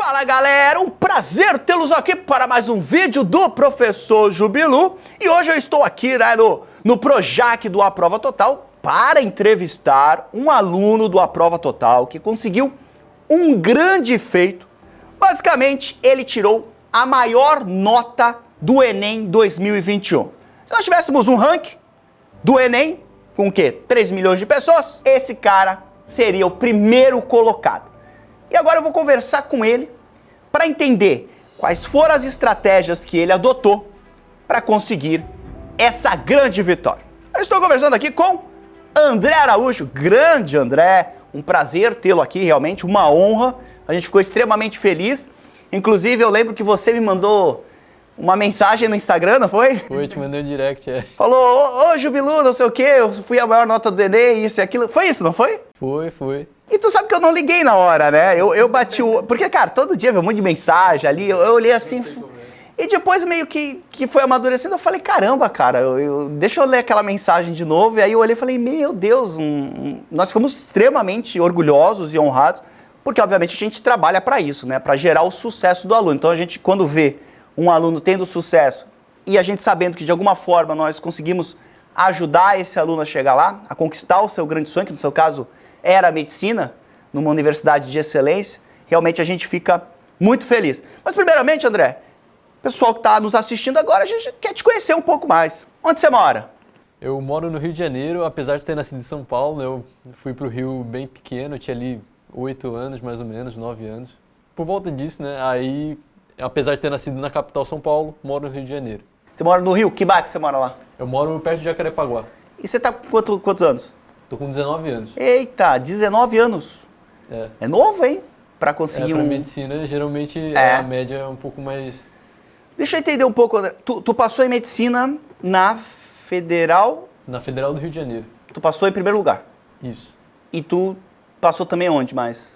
Fala galera, um prazer tê-los aqui para mais um vídeo do Professor Jubilu. E hoje eu estou aqui no Projac do Aprova Total para entrevistar um aluno do Aprova Total que conseguiu um grande feito. Basicamente, ele tirou a maior nota do Enem 2021. Se nós tivéssemos um ranking do Enem, com o quê? 3 milhões de pessoas, esse cara seria o primeiro colocado. E agora eu vou conversar com ele para entender quais foram as estratégias que ele adotou para conseguir essa grande vitória. Eu estou conversando aqui com André Araújo, grande André, um prazer tê-lo aqui, realmente uma honra, a gente ficou extremamente feliz. Inclusive eu lembro que você me mandou uma mensagem no Instagram, não foi? Foi, te mandei um direct, é. Falou, ô Jubilu, não sei o quê, eu fui a maior nota do Enem, isso e aquilo. Foi isso, não foi? Foi. E tu sabe que eu não liguei na hora, né? Eu bati o... Porque, cara, todo dia veio um monte de mensagem ali, eu olhei assim... E depois meio que foi amadurecendo, eu falei, caramba, cara, deixa eu ler aquela mensagem de novo. E aí eu olhei e falei, meu Deus, nós ficamos extremamente orgulhosos e honrados, porque obviamente a gente trabalha para isso, né? Para gerar o sucesso do aluno. Então a gente, quando vê um aluno tendo sucesso e a gente sabendo que de alguma forma nós conseguimos ajudar esse aluno a chegar lá, a conquistar o seu grande sonho, que no seu caso era a medicina, numa universidade de excelência, realmente a gente fica muito feliz. Mas primeiramente, André, o pessoal que está nos assistindo agora, a gente quer te conhecer um pouco mais. Onde você mora? Eu moro no Rio de Janeiro, apesar de ter nascido em São Paulo, eu fui para o Rio bem pequeno, eu tinha ali 8 anos, mais ou menos, 9 anos. Por volta disso, né, aí, apesar de ter nascido na capital São Paulo, moro no Rio de Janeiro. Você mora no Rio? Que bairro você mora lá? Eu moro perto de Jacarepaguá. E você está com quantos anos? Tô com 19 anos. Eita, 19 anos. É novo, hein? Para conseguir pra medicina, geralmente a média é um pouco mais... Deixa eu entender um pouco, André. Tu passou em medicina na Federal... Na Federal do Rio de Janeiro. Tu passou em primeiro lugar. Isso. E tu passou também onde mais?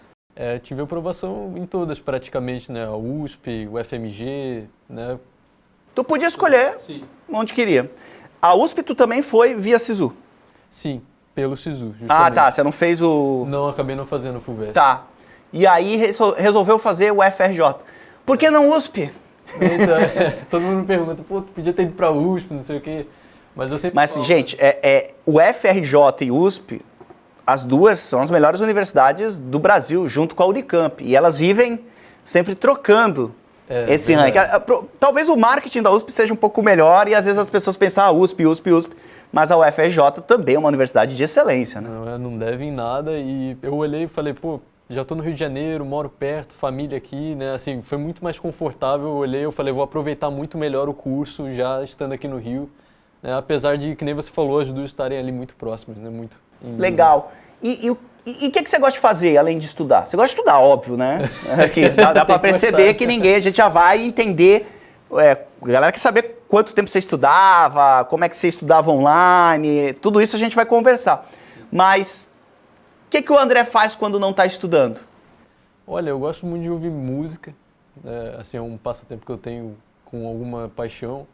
Tive aprovação em todas praticamente, né? A USP, o FMG, né? Tu podia escolher onde queria. A USP tu também foi via SISU? Sim, pelo SISU, justamente. Ah, tá. Você não fez o... Não, acabei não fazendo o FUVEST. Tá. E aí resolveu fazer o FRJ. Por que não USP? Então, todo mundo me pergunta, pô, tu podia ter ido pra USP, não sei o quê. Mas eu sempre falo... gente, o FRJ e USP, as duas são as melhores universidades do Brasil, junto com a Unicamp. E elas vivem sempre trocando esse ranking. Talvez o marketing da USP seja um pouco melhor e às vezes as pessoas pensam, USP. Mas a UFRJ também é uma universidade de excelência, né? Não deve em nada e eu olhei e falei, pô, já tô no Rio de Janeiro, moro perto, família aqui, né? Assim, foi muito mais confortável. Eu olhei e falei, vou aproveitar muito melhor o curso já estando aqui no Rio. Né? Apesar de, que nem você falou, as duas estarem ali muito próximas, né? Muito legal. E o que você gosta de fazer, além de estudar? Você gosta de estudar, óbvio, né? Dá para perceber que a gente já vai entender. A galera quer saber quanto tempo você estudava, como é que você estudava online, tudo isso a gente vai conversar. Mas o que o André faz quando não está estudando? Olha, eu gosto muito de ouvir música, assim, é um passatempo que eu tenho com alguma paixão.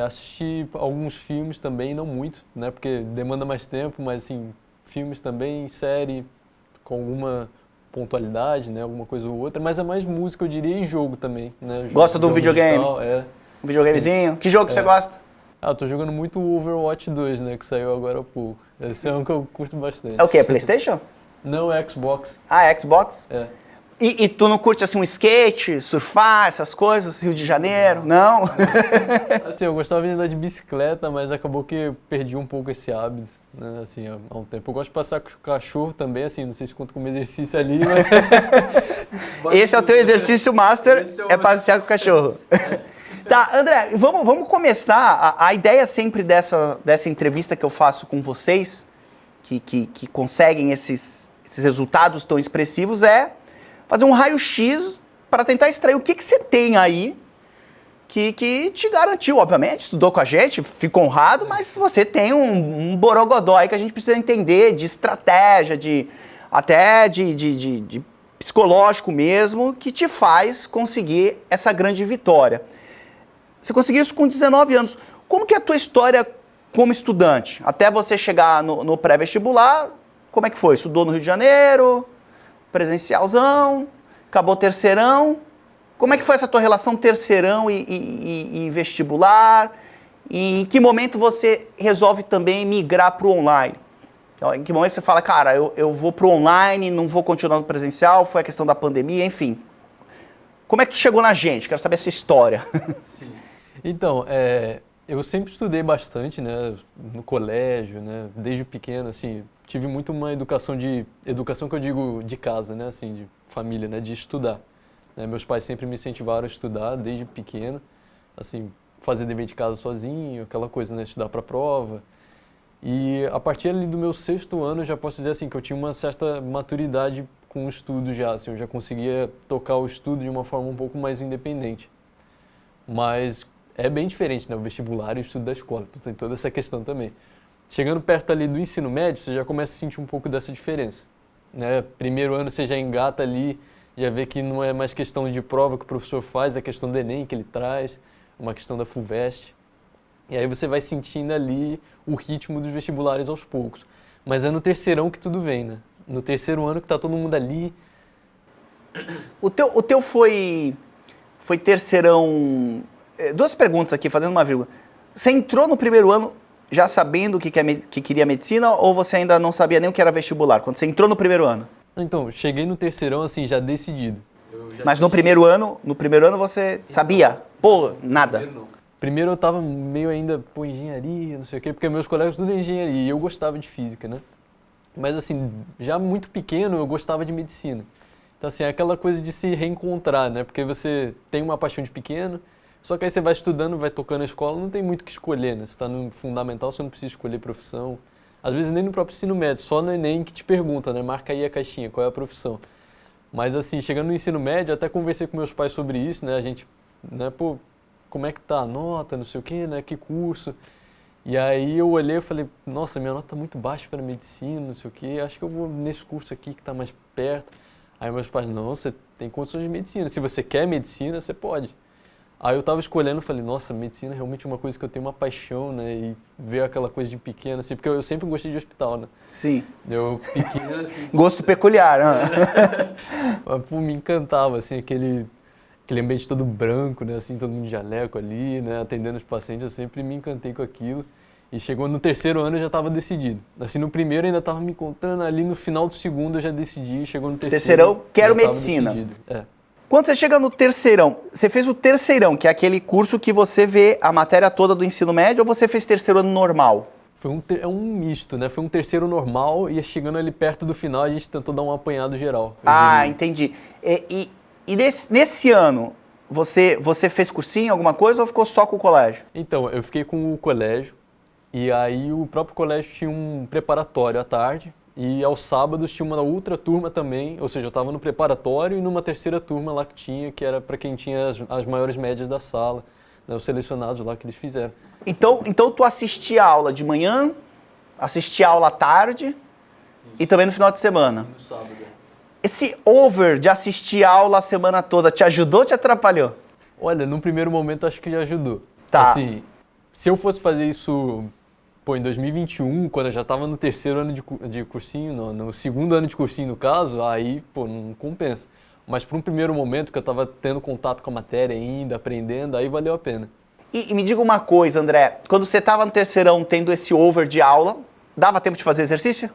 Assistir alguns filmes também, não muito, né, porque demanda mais tempo, mas assim, filmes também, série, com alguma pontualidade, né, alguma coisa ou outra, mas é mais música, eu diria, e jogo também, né. Gosta de um videogame? Digital, Um videogamezinho? Que jogo que você gosta? Eu tô jogando muito o Overwatch 2, né, que saiu agora há pouco. Esse é um que eu curto bastante. É o quê? É PlayStation? Não, é Xbox. Ah, é Xbox? É. E tu não curte assim um skate, surfar, essas coisas, Rio de Janeiro? Não? Assim, eu gostava de andar de bicicleta, mas acabou que eu perdi um pouco esse hábito, né, assim, há um tempo. Eu gosto de passar com o cachorro também, assim, não sei se conta como exercício ali, mas... Esse é o teu exercício master, é passear com o cachorro. Tá, André, vamos começar. A ideia sempre dessa entrevista que eu faço com vocês, que conseguem esses resultados tão expressivos, é fazer um raio-x para tentar extrair o que você tem aí que te garantiu, obviamente, estudou com a gente, fico honrado, mas você tem um borogodó aí que a gente precisa entender de estratégia, até de psicológico mesmo, que te faz conseguir essa grande vitória. Você conseguiu isso com 19 anos. Como que é a tua história como estudante? Até você chegar no pré-vestibular, como é que foi? Estudou no Rio de Janeiro, presencialzão? acabou o terceirão. Como é que foi essa tua relação terceirão e vestibular? E em que momento você resolve também migrar para o online? Em que momento você fala, cara, eu vou para o online, não vou continuar no presencial, foi a questão da pandemia, enfim. Como é que tu chegou na gente? Quero saber essa história. Sim. Então, eu sempre estudei bastante, né, no colégio, né, desde pequeno, assim, tive muito uma educação que eu digo de casa, né, assim, de família, né, de estudar. Né, meus pais sempre me incentivaram a estudar desde pequeno, assim, fazer dever de casa sozinho, aquela coisa, né, estudar para prova. E a partir ali do meu 6º ano, eu já posso dizer assim, que eu tinha uma certa maturidade com o estudo já, assim, eu já conseguia tocar o estudo de uma forma um pouco mais independente. Mas é bem diferente, né, o vestibular e o estudo da escola, então tem toda essa questão também. Chegando perto ali do ensino médio, você já começa a sentir um pouco dessa diferença. Né? Primeiro ano você já engata ali, já vê que não é mais questão de prova que o professor faz, é questão do Enem que ele traz, uma questão da FUVEST. E aí você vai sentindo ali o ritmo dos vestibulares aos poucos. Mas é no terceirão que tudo vem, né? No terceiro ano que tá todo mundo ali. O teu foi terceirão... Duas perguntas aqui, fazendo uma vírgula. Você entrou no primeiro ano já sabendo que queria medicina ou você ainda não sabia nem o que era vestibular, quando você entrou no primeiro ano? Então, cheguei no terceirão assim, já decidido. Mas no primeiro ano você sabia? Pô, nada. Primeiro eu tava meio ainda, engenharia, não sei o quê, porque meus colegas tudo em engenharia e eu gostava de física, né? Mas assim, já muito pequeno eu gostava de medicina. Então assim, é aquela coisa de se reencontrar, né? Porque você tem uma paixão de pequeno, só que aí você vai estudando, vai tocando a escola, não tem muito o que escolher, né? Você tá no fundamental, você não precisa escolher profissão. Às vezes nem no próprio ensino médio, só no Enem que te pergunta, né? Marca aí a caixinha, qual é a profissão. Mas assim, chegando no ensino médio, até conversei com meus pais sobre isso, né? A gente, né, como é que tá a nota, não sei o quê, né? Que curso? E aí eu olhei e falei, nossa, minha nota tá muito baixa para medicina, não sei o quê, acho que eu vou nesse curso aqui que tá mais perto. Aí meus pais, não, você tem condições de medicina, se você quer medicina, você pode. Aí eu tava escolhendo, falei, nossa, medicina é realmente uma coisa que eu tenho uma paixão, né? E ver aquela coisa de pequeno, assim, porque eu sempre gostei de hospital, né? Sim. Eu pequeno, assim... Gosto peculiar, né? Mas, pô, me encantava, assim, aquele ambiente todo branco, né? Assim, todo mundo de jaleco ali, né? Atendendo os pacientes, eu sempre me encantei com aquilo. E chegou no terceiro ano eu já estava decidido. Assim, no primeiro eu ainda estava me encontrando, ali no final do segundo eu já decidi, chegou no terceiro... Terceirão, quero medicina. Quando você chega no terceirão, você fez o terceirão, que é aquele curso que você vê a matéria toda do ensino médio, ou você fez terceiro ano normal? É um misto, né? Foi um terceiro normal e chegando ali perto do final a gente tentou dar um apanhado geral. Entendi. E nesse ano, você fez cursinho, alguma coisa, ou ficou só com o colégio? Então, eu fiquei com o colégio e aí o próprio colégio tinha um preparatório à tarde e aos sábados tinha uma outra turma também, ou seja, eu estava no preparatório e numa terceira turma lá que era para quem tinha as maiores médias da sala, né, os selecionados lá que eles fizeram. Então tu assistia a aula de manhã, assistia a aula à tarde. Isso. E também no final de semana. E no sábado. Esse over de assistir a aula a semana toda te ajudou ou te atrapalhou? Olha, no primeiro momento acho que já ajudou. Tá. Assim, se eu fosse fazer isso, em 2021, quando eu já estava no terceiro ano de cursinho, no segundo ano de cursinho no caso, aí, não compensa. Mas para um primeiro momento que eu estava tendo contato com a matéria ainda, aprendendo, aí valeu a pena. E me diga uma coisa, André, quando você estava no terceirão tendo esse over de aula, dava tempo de fazer exercício?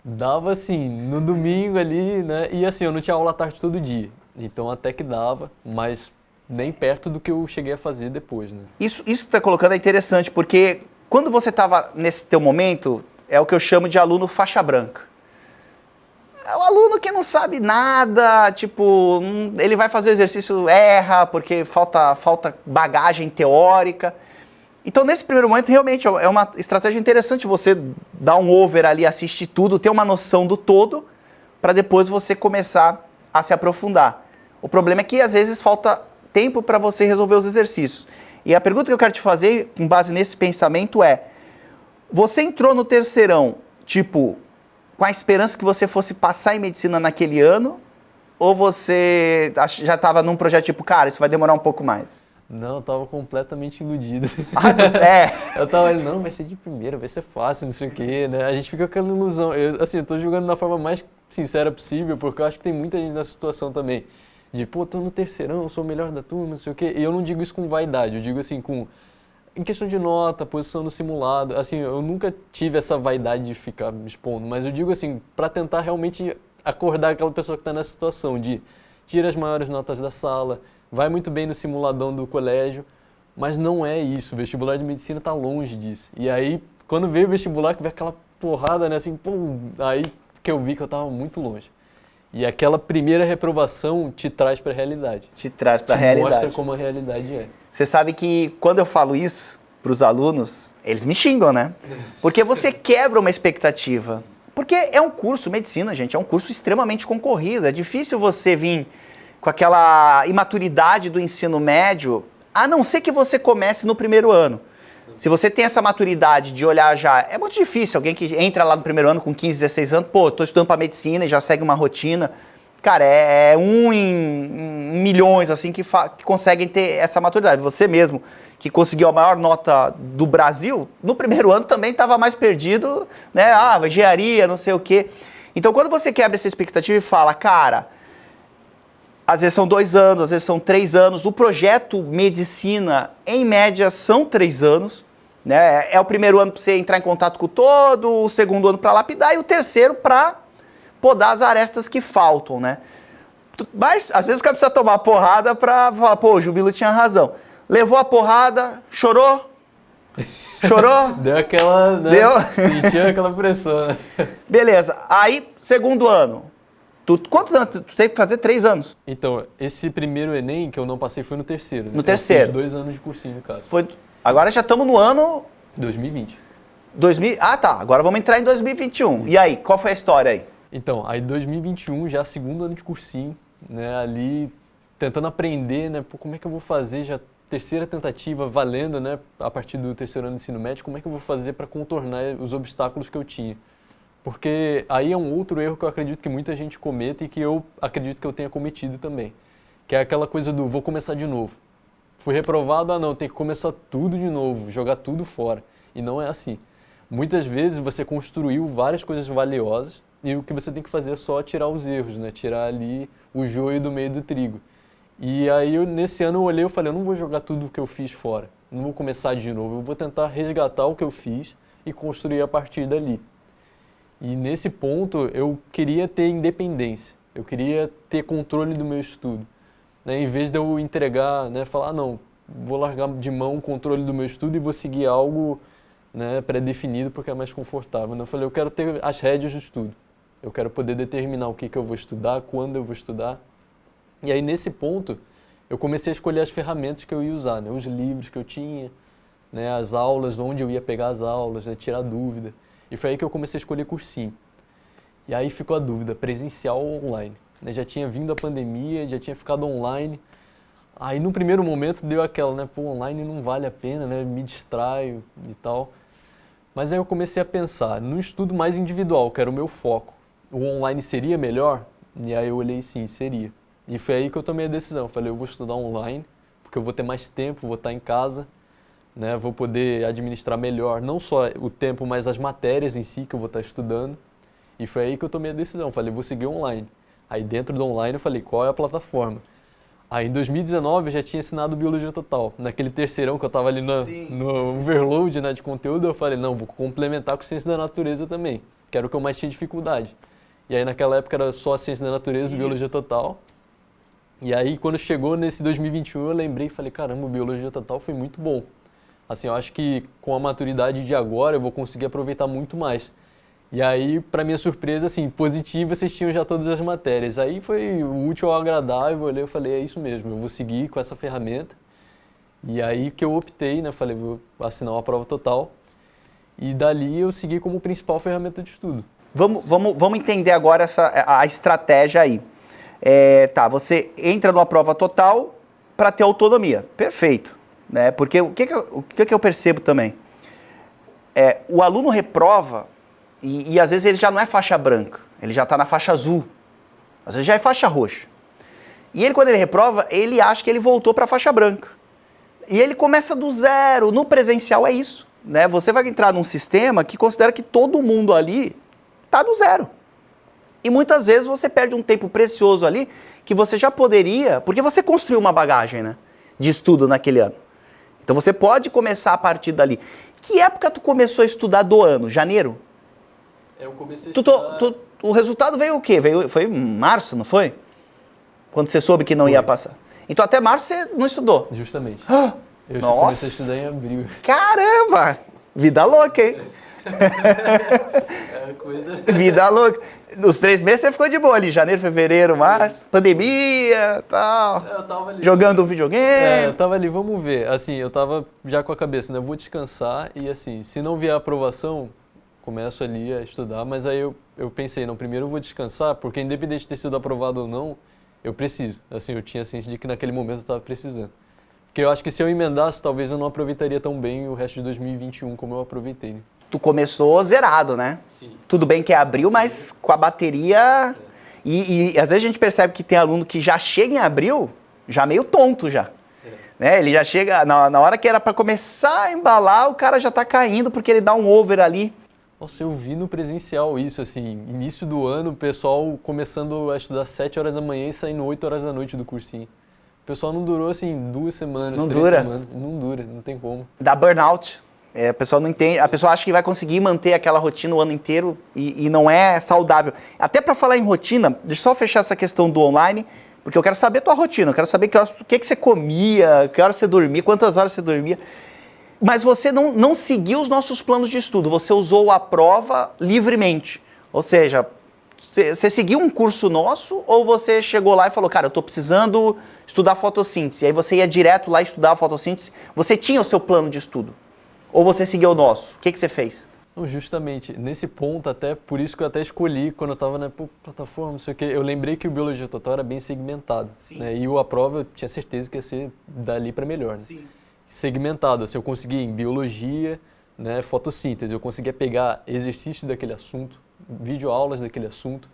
Dava assim, no domingo ali, né? E assim, eu não tinha aula à tarde todo dia. Então até que dava, mas nem perto do que eu cheguei a fazer depois, né? Isso que você está colocando é interessante, porque quando você estava nesse teu momento, é o que eu chamo de aluno faixa branca. É o aluno que não sabe nada, tipo, ele vai fazer o exercício, erra, porque falta bagagem teórica. Então, nesse primeiro momento, realmente é uma estratégia interessante você dar um over ali, assistir tudo, ter uma noção do todo, para depois você começar a se aprofundar. O problema é que, às vezes, falta tempo para você resolver os exercícios. E a pergunta que eu quero te fazer, com base nesse pensamento, é: você entrou no terceirão, tipo, com a esperança que você fosse passar em medicina naquele ano, ou você já estava num projeto tipo, cara, isso vai demorar um pouco mais? Não, eu tava completamente iludido. Eu tava ali, não, vai ser de primeira, vai ser fácil, não sei o quê, né? A gente fica com aquela ilusão. Eu tô julgando da forma mais sincera possível, porque eu acho que tem muita gente nessa situação também. De, pô, tô no terceirão, eu sou o melhor da turma, não sei o quê. E eu não digo isso com vaidade, eu digo assim, em questão de nota, posição no simulado, assim, eu nunca tive essa vaidade de ficar me expondo, mas eu digo assim, para tentar realmente acordar aquela pessoa que está nessa situação de tira as maiores notas da sala, vai muito bem no simuladão do colégio, mas não é isso, o vestibular de medicina está longe disso. E aí, quando veio o vestibular, que veio aquela porrada, né, assim, pum, aí que eu vi que eu estava muito longe. E aquela primeira reprovação te traz para a realidade. Te traz para a Te realidade. mostra como a realidade é. Você sabe que quando eu falo isso para os alunos, eles me xingam, né? Porque você quebra uma expectativa. Porque é um curso, medicina, gente, é um curso extremamente concorrido. É difícil você vir com aquela imaturidade do ensino médio, a não ser que você comece no primeiro ano. Se você tem essa maturidade de olhar já, é muito difícil alguém que entra lá no primeiro ano com 15, 16 anos, pô, tô estudando para medicina e já segue uma rotina. Cara, é um em milhões, assim, que conseguem ter essa maturidade. Você mesmo, que conseguiu a maior nota do Brasil, no primeiro ano também estava mais perdido, né? Ah, engenharia, não sei o quê. Então, quando você quebra essa expectativa e fala, cara, às vezes são 2 anos, às vezes são 3 anos, o projeto medicina, em média, são 3 anos, né? É o primeiro ano para você entrar em contato com o todo, o segundo ano para lapidar e o terceiro para podar as arestas que faltam, né? Mas, às vezes, o cara precisa tomar porrada pra falar, pô, o Jubilo tinha razão. Levou a porrada, chorou? Chorou? Deu aquela, né? Deu? Sentiu aquela pressão, né? Beleza. Aí, segundo ano. Quantos anos? Tu teve que fazer 3 anos. Então, esse primeiro Enem que eu não passei foi no terceiro. No terceiro. Eu fiz 2 anos de cursinho, no caso. Agora já estamos no ano... 2020. Ah, tá. Agora vamos entrar em 2021. E aí, qual foi a história aí? Então, aí 2021, já segundo ano de cursinho, né, ali tentando aprender, né, pô, como é que eu vou fazer, já terceira tentativa, valendo, né, a partir do terceiro ano do ensino médio, como é que eu vou fazer para contornar os obstáculos que eu tinha. Porque aí é um outro erro que eu acredito que muita gente cometa e que eu acredito que eu tenha cometido também, que é aquela coisa do vou começar de novo. Fui reprovado, não, tem que começar tudo de novo, jogar tudo fora. E não é assim. Muitas vezes você construiu várias coisas valiosas, e o que você tem que fazer é só tirar os erros, né? Tirar ali o joio do meio do trigo. E aí, nesse ano, eu olhei e falei, eu não vou jogar tudo o que eu fiz fora. Não vou começar de novo. Eu vou tentar resgatar o que eu fiz e construir a partir dali. E nesse ponto, eu queria ter independência. Eu queria ter controle do meu estudo. Né? Em vez de eu entregar, né? Falar, não, vou largar de mão o controle do meu estudo e vou seguir algo, né, pré-definido porque é mais confortável. Eu falei, eu quero ter as rédeas do estudo. Eu quero poder determinar o que eu vou estudar, quando eu vou estudar. E aí, nesse ponto, eu comecei a escolher as ferramentas que eu ia usar, né? Os livros que eu tinha, né? As aulas, onde eu ia pegar as aulas, né? Tirar dúvida. E foi aí que eu comecei a escolher cursinho. E aí ficou a dúvida, presencial ou online. Né? Já tinha vindo a pandemia, já tinha ficado online. Aí, no primeiro momento, deu aquela, né? Pô, online não vale a pena, né? Me distraio e tal. Mas aí eu comecei a pensar no estudo mais individual, que era o meu foco. O online seria melhor? E aí eu olhei, sim, seria. E foi aí que eu tomei a decisão. Falei, eu vou estudar online, porque eu vou ter mais tempo, vou estar em casa, né? Vou poder administrar melhor, não só o tempo, mas as matérias em si que eu vou estar estudando. E foi aí que eu tomei a decisão. Falei, vou seguir online. Aí dentro do online eu falei, qual é a plataforma? Aí em 2019 eu já tinha assinado Biologia Total. Naquele terceirão que eu estava ali no overload, né, de conteúdo, eu falei, não, vou complementar com Ciência da Natureza também, que era o que eu mais tinha dificuldade. E aí naquela época era só a Ciência da Natureza, Biologia Total. E aí quando chegou nesse 2021 eu lembrei e falei, caramba, Biologia Total foi muito bom. Assim, eu acho que com a maturidade de agora eu vou conseguir aproveitar muito mais. E aí, para minha surpresa, assim, positiva, vocês tinham já todas as matérias. Aí foi o útil ao agradável, eu olhei e falei, é isso mesmo, eu vou seguir com essa ferramenta. E aí que eu optei, né, falei, vou assinar uma prova total. E dali eu segui como principal ferramenta de estudo. Vamos entender agora a estratégia aí. Tá, você entra numa prova total para ter autonomia. Perfeito. Né? Porque o que eu percebo também? O aluno reprova e às vezes ele já não é faixa branca, ele já está na faixa azul. Às vezes já é faixa roxa. E ele, quando ele reprova, ele acha que ele voltou para a faixa branca. E ele começa do zero. No presencial é isso. Né? Você vai entrar num sistema que considera que todo mundo ali está do zero. E muitas vezes você perde um tempo precioso ali que você já poderia, porque você construiu uma bagagem, né, de estudo naquele ano. Então você pode começar a partir dali. Que época tu começou a estudar do ano? Janeiro? Eu comecei a estudar... O resultado veio o quê? Foi em março, não foi? Quando você soube que não ia passar. Então até março você não estudou. Justamente. Eu Nossa! comecei a estudar em abril. Caramba! Vida louca, hein? Coisa... Vida louca. Os 3 meses você ficou de boa ali, janeiro, fevereiro, março, pandemia, tal. Eu tava ali. Jogando videogame. Eu tava ali, vamos ver. Assim, eu tava já com a cabeça, né? Vou descansar e assim, se não vier a aprovação, começo ali a estudar. Mas aí eu pensei, não, primeiro eu vou descansar, porque independente de ter sido aprovado ou não, eu preciso. Assim, eu tinha ciência de que naquele momento eu tava precisando. Porque eu acho que se eu emendasse, talvez eu não aproveitaria tão bem o resto de 2021 como eu aproveitei, né? Tu começou zerado, né? Sim. Tudo bem que é abril, mas com a bateria... E às vezes a gente percebe que tem aluno que já chega em abril, já meio tonto já. Né? Ele já chega, na hora que era para começar a embalar, o cara já tá caindo porque ele dá um over ali. Nossa, eu vi no presencial isso, assim, início do ano, o pessoal começando a estudar 7 horas da manhã e saindo 8 horas da noite do cursinho. O pessoal não durou, assim, 2 semanas, não 3 dura. semanas. Não dura, não tem como. Dá burnout. A pessoa não entende, a pessoa acha que vai conseguir manter aquela rotina o ano inteiro e não é saudável. Até para falar em rotina, deixa eu só fechar essa questão do online, porque eu quero saber a tua rotina, eu quero saber o que você comia, que horas você dormia, quantas horas você dormia. Mas você não seguiu os nossos planos de estudo, você usou a prova livremente. Ou seja, você seguiu um curso nosso ou você chegou lá e falou, cara, eu estou precisando estudar fotossíntese. E aí você ia direto lá estudar a fotossíntese. Você tinha o seu plano de estudo? Ou você seguiu o nosso? O que você fez? Não, justamente, nesse ponto até, por isso que eu até escolhi, quando eu estava na plataforma, não sei o quê, eu lembrei que o Biologia Total era bem segmentado. Né? E a prova eu tinha certeza que ia ser dali para melhor. Né? Sim. Segmentado, assim, eu conseguia em biologia, né, fotossíntese, eu conseguia pegar exercícios daquele assunto, videoaulas daquele assunto.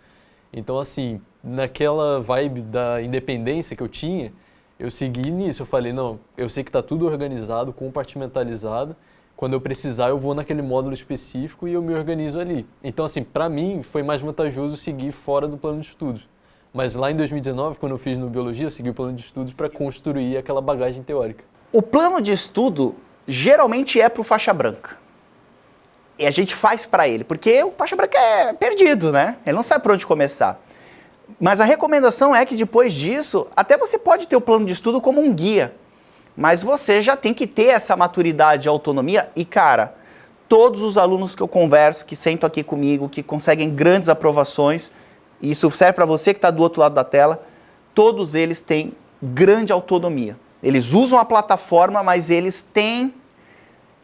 Então, assim, naquela vibe da independência que eu tinha, eu segui nisso, eu falei, não, eu sei que está tudo organizado, compartimentalizado, quando eu precisar eu vou naquele módulo específico e eu me organizo ali. Então, assim, para mim foi mais vantajoso seguir fora do plano de estudos. Mas lá em 2019, quando eu fiz no Biologia, eu segui o plano de estudos para construir aquela bagagem teórica. O plano de estudo geralmente é para o faixa branca. E a gente faz para ele, porque o faixa branca é perdido, né? Ele não sabe por onde começar. Mas a recomendação é que depois disso, até você pode ter o plano de estudo como um guia. Mas você já tem que ter essa maturidade e autonomia. E, cara, todos os alunos que eu converso, que sentam aqui comigo, que conseguem grandes aprovações, e isso serve para você que está do outro lado da tela, todos eles têm grande autonomia. Eles usam a plataforma, mas eles têm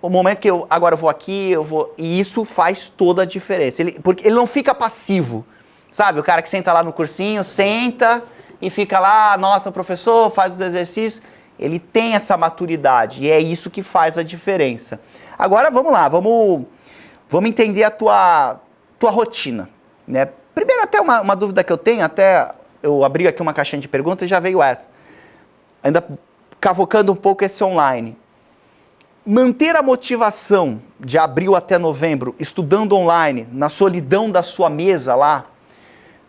o momento que agora eu vou aqui, e isso faz toda a diferença. Porque ele não fica passivo, sabe? O cara que senta lá no cursinho, senta e fica lá, anota o professor, faz os exercícios. Ele tem essa maturidade e é isso que faz a diferença. Agora vamos lá, vamos entender a tua rotina, né? Primeiro até uma dúvida que eu tenho, até eu abri aqui uma caixinha de perguntas e já veio essa. Ainda cavocando um pouco esse online. Manter a motivação de abril até novembro, estudando online, na solidão da sua mesa lá,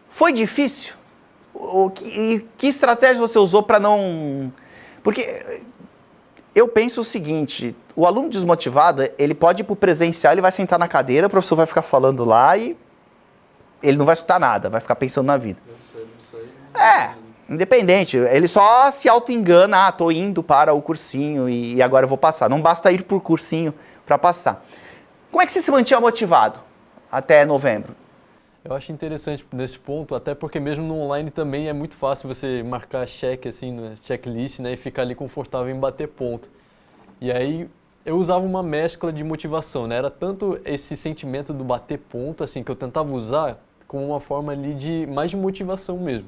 foi difícil? Que estratégia você usou para não... Porque eu penso o seguinte, o aluno desmotivado, ele pode ir para o presencial, ele vai sentar na cadeira, o professor vai ficar falando lá e ele não vai escutar nada, vai ficar pensando na vida. Independente, ele só se auto-engana, tô indo para o cursinho e agora eu vou passar. Não basta ir para o cursinho para passar. Como é que você se mantinha motivado até novembro? Eu acho interessante nesse ponto, até porque mesmo no online também é muito fácil você marcar check, assim, né, checklist, né, e ficar ali confortável em bater ponto. E aí eu usava uma mescla de motivação, né, era tanto esse sentimento do bater ponto, assim, que eu tentava usar como uma forma ali mais de motivação mesmo,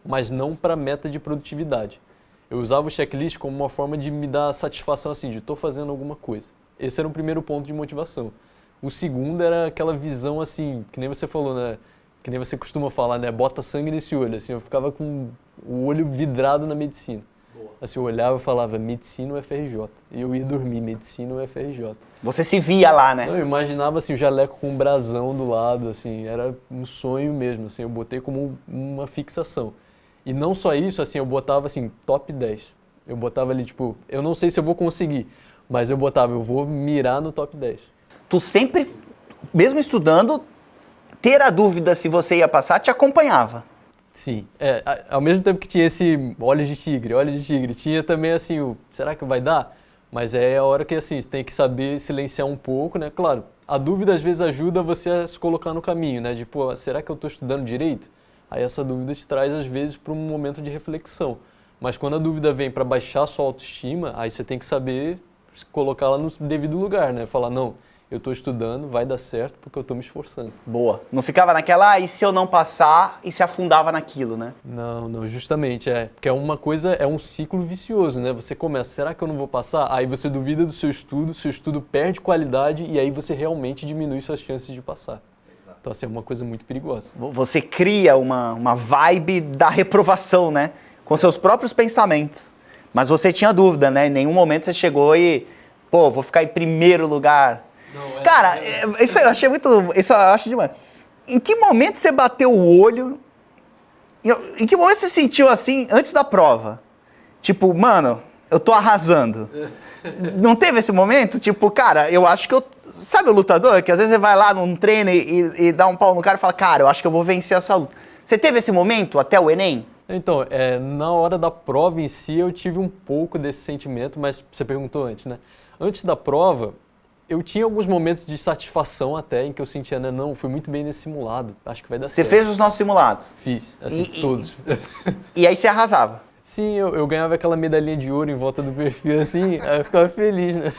mas não para meta de produtividade. Eu usava o checklist como uma forma de me dar satisfação, assim, de estou fazendo alguma coisa. Esse era o primeiro ponto de motivação. O segundo era aquela visão, assim, que nem você falou, né? Que nem você costuma falar, né? Bota sangue nesse olho, assim. Eu ficava com o olho vidrado na medicina. Boa. Assim, eu olhava e falava, medicina ou FRJ? E eu ia dormir, medicina ou FRJ? Você se via lá, né? Eu imaginava, assim, o jaleco com um brasão do lado, assim, era um sonho mesmo, assim, eu botei como uma fixação. E não só isso, assim, eu botava, assim, top 10. Eu botava ali, tipo, eu não sei se eu vou conseguir, mas eu botava, eu vou mirar no top 10. Tu sempre, mesmo estudando, ter a dúvida se você ia passar, te acompanhava. Sim, ao mesmo tempo que tinha esse olhos de tigre, tinha também, assim, será que vai dar? Mas é a hora que, assim, você tem que saber silenciar um pouco, né? Claro, a dúvida às vezes ajuda você a se colocar no caminho, né? De, pô, será que eu estou estudando direito? Aí essa dúvida te traz, às vezes, para um momento de reflexão. Mas quando a dúvida vem para baixar a sua autoestima, aí você tem que saber colocá-la no devido lugar, né? Falar, não, eu estou estudando, vai dar certo porque eu estou me esforçando. Boa. Não ficava naquela, e se eu não passar, e se afundava naquilo, né? Não, justamente, porque é uma coisa, é um ciclo vicioso, né? Você começa, será que eu não vou passar? Aí você duvida do seu estudo perde qualidade e aí você realmente diminui suas chances de passar. Então, assim, é uma coisa muito perigosa. Você cria uma vibe da reprovação, né? Com seus próprios pensamentos. Mas você tinha dúvida, né? Em nenhum momento você chegou e, pô, vou ficar em primeiro lugar. Não, cara, isso eu achei muito... Isso eu acho demais. Em que momento você bateu o olho? Em que momento você sentiu assim, antes da prova? Tipo, mano, eu tô arrasando. Não teve esse momento? Tipo, cara, eu acho que eu... Sabe o lutador? Que às vezes você vai lá num treino e dá um pau no cara e fala, cara, eu acho que eu vou vencer essa luta. Você teve esse momento até o Enem? Então, na hora da prova em si, eu tive um pouco desse sentimento, mas você perguntou antes, né? Antes da prova, eu tinha alguns momentos de satisfação até, em que eu sentia, né, não, fui muito bem nesse simulado, acho que vai dar certo. Você fez os nossos simulados? Fiz, assim, todos. E aí você arrasava? Sim, eu ganhava aquela medalhinha de ouro em volta do perfil, assim, aí eu ficava feliz, né?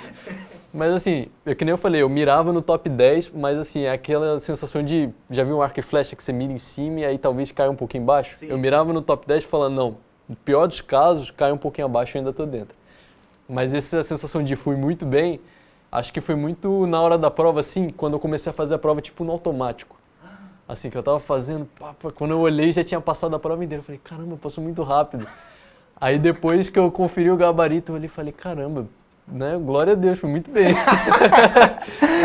Mas assim, que nem eu falei, eu mirava no top 10, mas assim, é aquela sensação de, já viu um arco e flecha que você mira em cima e aí talvez caia um pouquinho embaixo? Sim. Eu mirava no top 10 falando, não, no pior dos casos, cai um pouquinho abaixo e ainda tô dentro. Mas essa sensação de fui muito bem, acho que foi muito na hora da prova, assim, quando eu comecei a fazer a prova, tipo, no automático. Assim, que eu tava fazendo, quando eu olhei já tinha passado a prova inteira, eu falei, caramba, passou muito rápido. Aí depois que eu conferi o gabarito, eu olhei e falei, caramba, né? Glória a Deus, foi muito bem.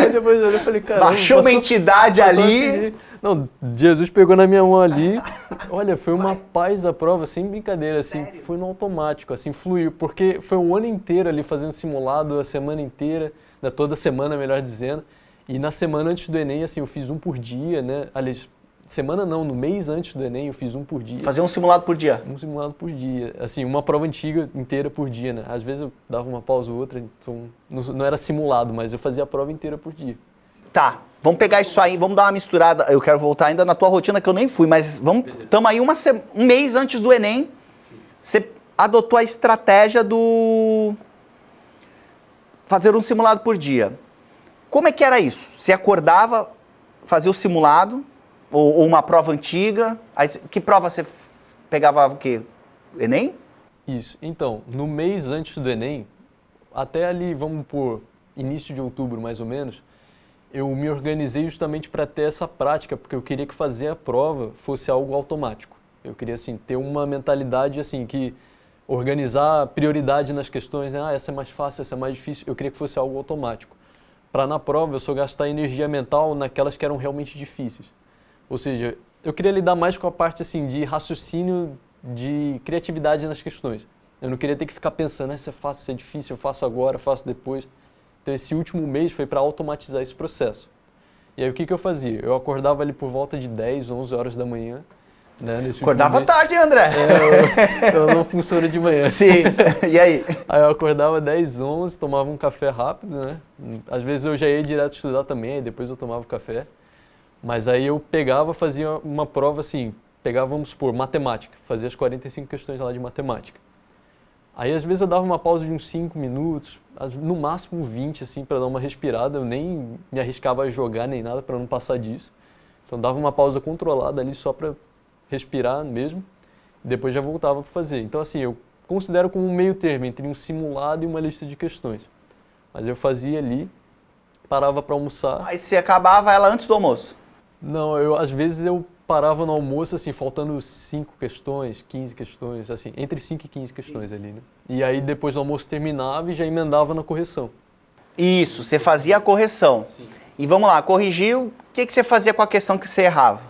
Aí depois eu olhei e falei, caramba... Baixou uma entidade ali... Não, Jesus pegou na minha mão ali. Olha, foi uma paz a prova, sem brincadeira, assim, foi no automático, assim, fluiu. Porque foi um ano inteiro ali fazendo simulado, a semana inteira, né, toda semana, melhor dizendo. E na semana antes do Enem, assim, eu fiz um por dia, né? Aliás, semana não, no mês antes do Enem eu fiz um por dia. Fazer um simulado por dia? Um simulado por dia. Assim, uma prova antiga inteira por dia, né? Às vezes eu dava uma pausa ou outra, então não era simulado, mas eu fazia a prova inteira por dia. Tá, vamos pegar isso aí, vamos dar uma misturada. Eu quero voltar ainda na tua rotina, que eu nem fui, mas vamos. Estamos aí um mês antes do Enem. Você adotou a estratégia do fazer um simulado por dia. Como é que era isso? Você acordava, fazia o simulado, ou uma prova antiga. Aí, que prova você pegava o quê? Enem? Isso. Então, no mês antes do Enem, até ali, vamos por início de outubro mais ou menos, eu me organizei justamente para ter essa prática, porque eu queria que fazer a prova fosse algo automático. Eu queria, assim, ter uma mentalidade, assim, que organizar prioridade nas questões, né? Essa é mais fácil, essa é mais difícil. Eu queria que fosse algo automático. Para na prova eu só gastar energia mental naquelas que eram realmente difíceis. Ou seja, eu queria lidar mais com a parte, assim, de raciocínio, de criatividade nas questões. Eu não queria ter que ficar pensando, se é fácil, se é difícil, eu faço agora, faço depois. Então esse último mês foi para automatizar esse processo. E aí o que eu fazia? Eu acordava ali por volta de 10, 11 horas da manhã. Né, acordava tarde, André. Eu não funciono de manhã. Sim, e aí? Aí eu acordava 10, 11, tomava um café rápido, né? Às vezes eu já ia direto estudar também, aí depois eu tomava café. Mas aí eu pegava, fazia uma prova assim, pegava, vamos supor, matemática, fazia as 45 questões lá de matemática. Aí às vezes eu dava uma pausa de uns 5 minutos, no máximo 20, assim, para dar uma respirada. Eu nem me arriscava a jogar nem nada para não passar disso. Então dava uma pausa controlada ali só para respirar mesmo, e depois já voltava para fazer. Então assim, eu considero como um meio termo entre um simulado e uma lista de questões. Mas eu fazia ali, parava para almoçar. Aí você acabava ela antes do almoço? Não, às vezes eu parava no almoço, assim, faltando 5 questões, 15 questões, assim, entre 5 e 15 questões ali, né? E aí depois do almoço terminava e já emendava na correção. Isso, você fazia a correção. Sim. E vamos lá, corrigiu, o que você fazia com a questão que você errava?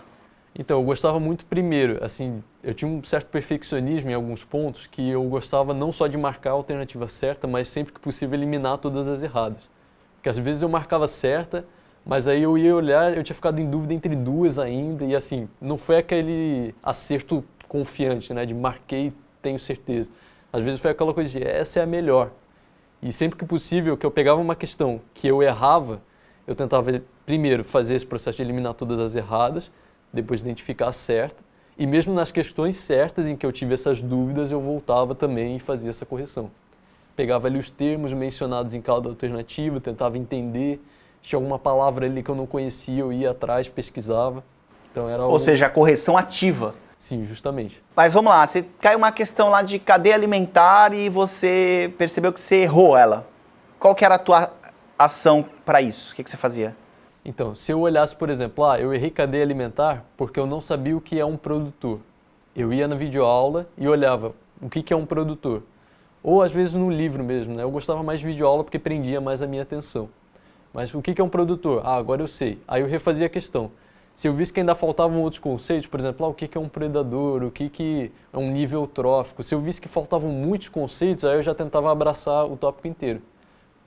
Então, eu gostava muito primeiro, assim, eu tinha um certo perfeccionismo em alguns pontos que eu gostava não só de marcar a alternativa certa, mas sempre que possível eliminar todas as erradas. Porque às vezes eu marcava certa, mas aí eu ia olhar, eu tinha ficado em dúvida entre duas ainda, e assim, não foi aquele acerto confiante, né, de marquei, tenho certeza. Às vezes foi aquela coisa de essa é a melhor. E sempre que possível, que eu pegava uma questão que eu errava, eu tentava primeiro fazer esse processo de eliminar todas as erradas, depois identificar a certa, e mesmo nas questões certas em que eu tive essas dúvidas, eu voltava também e fazia essa correção. Pegava ali os termos mencionados em cada alternativa, tentava entender, tinha alguma palavra ali que eu não conhecia, eu ia atrás, pesquisava. Então era Ou seja, a correção ativa. Sim, justamente. Mas vamos lá, você caiu uma questão lá de cadeia alimentar e você percebeu que você errou ela. Qual que era a tua ação para isso? O que você fazia? Então, se eu olhasse, por exemplo, eu errei cadeia alimentar porque eu não sabia o que é um produtor. Eu ia na videoaula e olhava o que é um produtor. Ou às vezes no livro mesmo, né? Eu gostava mais de videoaula porque prendia mais a minha atenção. Mas o que é um produtor? Agora eu sei. Aí eu refazia a questão. Se eu visse que ainda faltavam outros conceitos, por exemplo, o que é um predador, o que é um nível trófico, se eu visse que faltavam muitos conceitos, aí eu já tentava abraçar o tópico inteiro.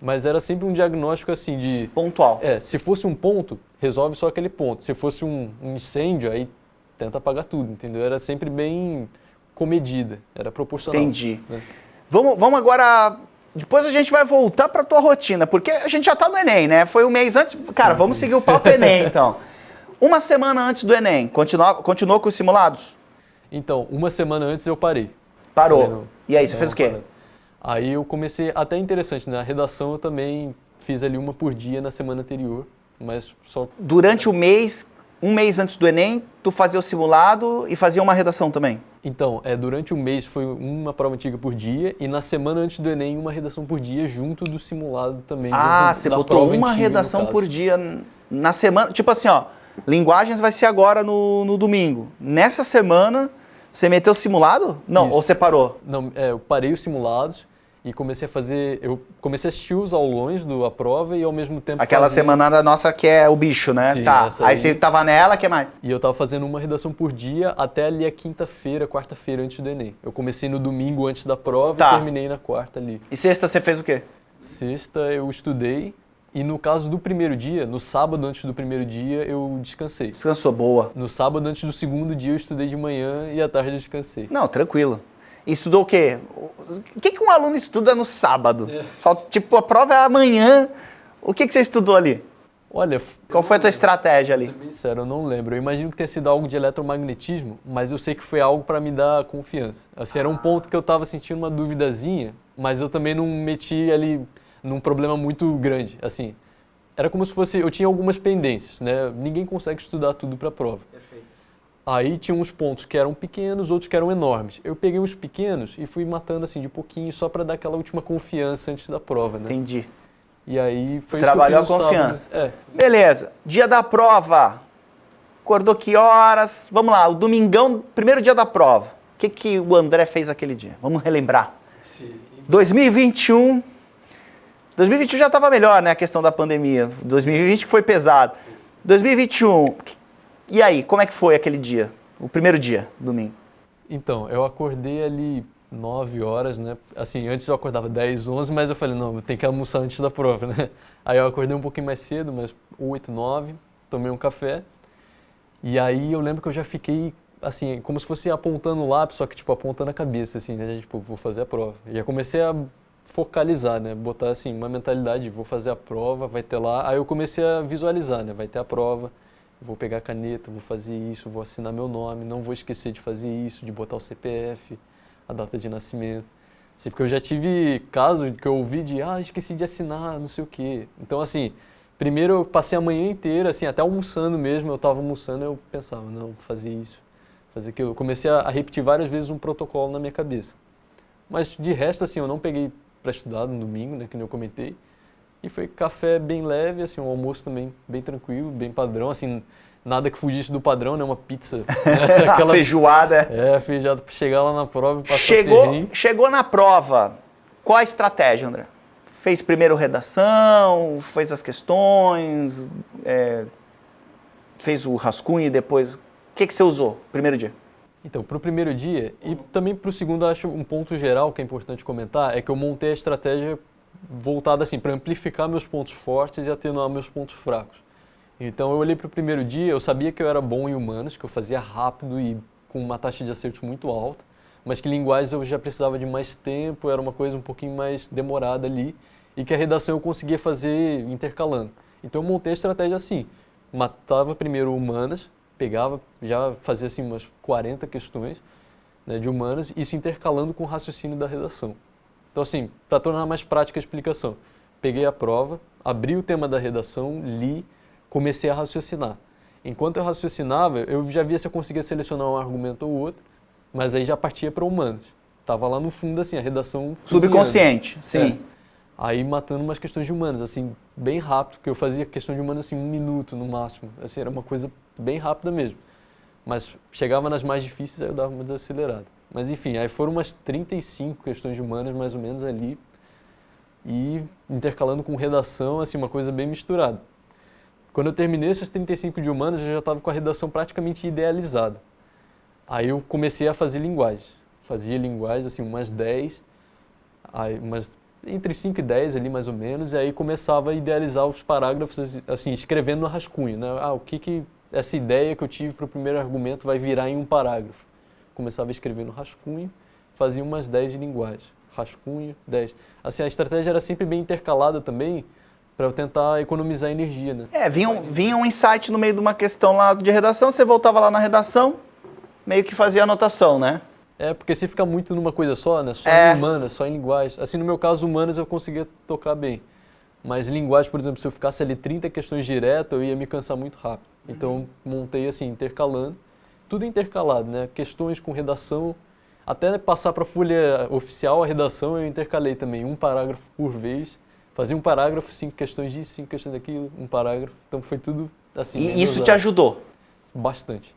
Mas era sempre um diagnóstico assim de... Pontual. Se fosse um ponto, resolve só aquele ponto. Se fosse um incêndio, aí tenta apagar tudo, entendeu? Era sempre bem comedida, era proporcional. Entendi. Né? Vamos agora... Depois a gente vai voltar para tua rotina, porque a gente já tá no Enem, né? Foi um mês antes... Cara, vamos seguir o papo Enem, então. Uma semana antes do Enem, continuou com os simulados? Então, uma semana antes eu parei. Parou. Falei, E aí, você fez o quê? Aí eu comecei, até interessante, na redação eu também fiz ali uma por dia na semana anterior, mas só... Durante o mês, um mês antes do Enem, tu fazia o simulado e fazia uma redação também? Então, durante o mês foi uma prova antiga por dia e na semana antes do Enem uma redação por dia junto do simulado também. Você botou uma redação por dia na semana, tipo assim, ó, linguagens vai ser agora no domingo. Nessa semana, você meteu simulado? Não, Isso. ou você parou? Não, eu parei os simulados e comecei a assistir os aulões da prova e ao mesmo tempo Aquela semanada nossa que é o bicho, né? Sim, tá. essa Aí aí. você tava nela, o que mais? E eu tava fazendo uma redação por dia até ali a quinta-feira, quarta-feira antes do Enem. Eu comecei no domingo antes da prova Tá. e terminei na quarta ali. E sexta você fez o quê? Sexta eu estudei e no caso do primeiro dia, no sábado antes do primeiro dia, eu descansei. Descansou, boa. No sábado antes do segundo dia eu estudei de manhã e à tarde eu descansei. Não, tranquilo. E estudou o quê? O que um aluno estuda no sábado? Tipo, a prova é amanhã. O que você estudou ali? Olha, Qual foi a tua estratégia ali? Pra ser bem sério, eu não lembro. Eu imagino que tenha sido algo de eletromagnetismo, mas eu sei que foi algo para me dar confiança. Assim, era um ponto que eu estava sentindo uma duvidazinha, mas eu também não meti ali num problema muito grande. Assim, era como se fosse, eu tinha algumas pendências, né? Ninguém consegue estudar tudo para a prova. Perfeito. Aí tinha uns pontos que eram pequenos, outros que eram enormes. Eu peguei os pequenos e fui matando assim de pouquinho só para dar aquela última confiança antes da prova, né? Entendi. E aí foi Trabalhou isso que eu a fiz no confiança. sábado. Beleza. Dia da prova. Acordou que horas? Vamos lá, o domingão, primeiro dia da prova. O que o André fez aquele dia? Vamos relembrar. Sim. 2021 já estava melhor, né, a questão da pandemia. 2020 que foi pesado. 2021, e aí, como é que foi aquele dia? O primeiro dia, domingo. Então, eu acordei ali 9 horas, né? Assim, antes eu acordava 10, 11, mas eu falei, não, eu tenho que almoçar antes da prova, né? Aí eu acordei um pouquinho mais cedo, mas 8, 9, tomei um café. E aí eu lembro que eu já fiquei, assim, como se fosse apontando o lápis, só que, tipo, apontando a cabeça, assim, né? Tipo, vou fazer a prova. E já comecei a focalizar, né? Botar, assim, uma mentalidade, vou fazer a prova, vai ter lá. Aí eu comecei a visualizar, né? Vai ter a prova. Vou pegar a caneta, vou fazer isso, vou assinar meu nome, não vou esquecer de fazer isso, de botar o CPF, a data de nascimento. Assim, porque eu já tive casos que eu ouvi de, esqueci de assinar, não sei o quê. Então, assim, primeiro eu passei a manhã inteira, assim, até almoçando mesmo, eu estava almoçando, eu pensava, não, vou fazer isso, fazer aquilo. Eu comecei a repetir várias vezes um protocolo na minha cabeça. Mas, de resto, assim, eu não peguei para estudar no domingo, né, que nem eu comentei. E foi café bem leve, assim, um almoço também bem tranquilo, bem padrão, assim, nada que fugisse do padrão, né? Uma pizza. Né? A feijoada. Feijoada para chegar lá na prova e passar perrengue. Chegou na prova, qual a estratégia, André? Fez primeiro redação, fez as questões, fez o rascunho e depois... O que você usou primeiro dia? Então, para o primeiro dia e também para o segundo, acho um ponto geral que é importante comentar, é que eu montei a estratégia voltada assim, para amplificar meus pontos fortes e atenuar meus pontos fracos. Então, eu olhei para o primeiro dia, eu sabia que eu era bom em humanas, que eu fazia rápido e com uma taxa de acerto muito alta, mas que linguagens eu já precisava de mais tempo, era uma coisa um pouquinho mais demorada ali, e que a redação eu conseguia fazer intercalando. Então eu montei a estratégia assim, matava primeiro humanas, pegava, já fazia assim umas 40 questões, né, de humanas, isso intercalando com o raciocínio da redação. Então assim, para tornar mais prática a explicação, peguei a prova, abri o tema da redação, li, comecei a raciocinar. Enquanto eu raciocinava, eu já via se eu conseguia selecionar um argumento ou outro, mas aí já partia para humanos. Tava lá no fundo assim, a redação... Subconsciente, sim. Aí matando umas questões de humanas, assim, bem rápido, porque eu fazia questão de humanas assim, 1 minuto no máximo. Assim, era uma coisa bem rápida mesmo. Mas chegava nas mais difíceis, aí eu dava uma desacelerada. Mas enfim, aí foram umas 35 questões de humanas, mais ou menos, ali. E intercalando com redação, assim, uma coisa bem misturada. Quando eu terminei essas 35 de humanas, eu já estava com a redação praticamente idealizada. Aí eu comecei a fazer linguagens. Fazia linguagens, assim, umas 10, aí entre 5 e 10 ali mais ou menos, e aí começava a idealizar os parágrafos, assim, escrevendo no rascunho, né? O que essa ideia que eu tive para o primeiro argumento vai virar em um parágrafo. Começava a escrever no rascunho, fazia umas 10 de linguagem. Rascunho, 10. Assim, a estratégia era sempre bem intercalada também, para eu tentar economizar energia, né? Vinha um insight no meio de uma questão lá de redação, você voltava lá na redação, meio que fazia anotação, né? Porque se ficar muito numa coisa só, né? Só em humanas, só em linguagem. Assim, no meu caso, humanas eu conseguia tocar bem. Mas linguagem, por exemplo, se eu ficasse ali 30 questões direto, eu ia me cansar muito rápido. Então, montei assim, intercalando. Tudo intercalado, né? Questões com redação. Até passar para a folha oficial, a redação, eu intercalei também. Um parágrafo por vez. Fazia um parágrafo, 5 questões disso, 5 questões daquilo, um parágrafo. Então, foi tudo assim. E isso te ajudou? Bastante.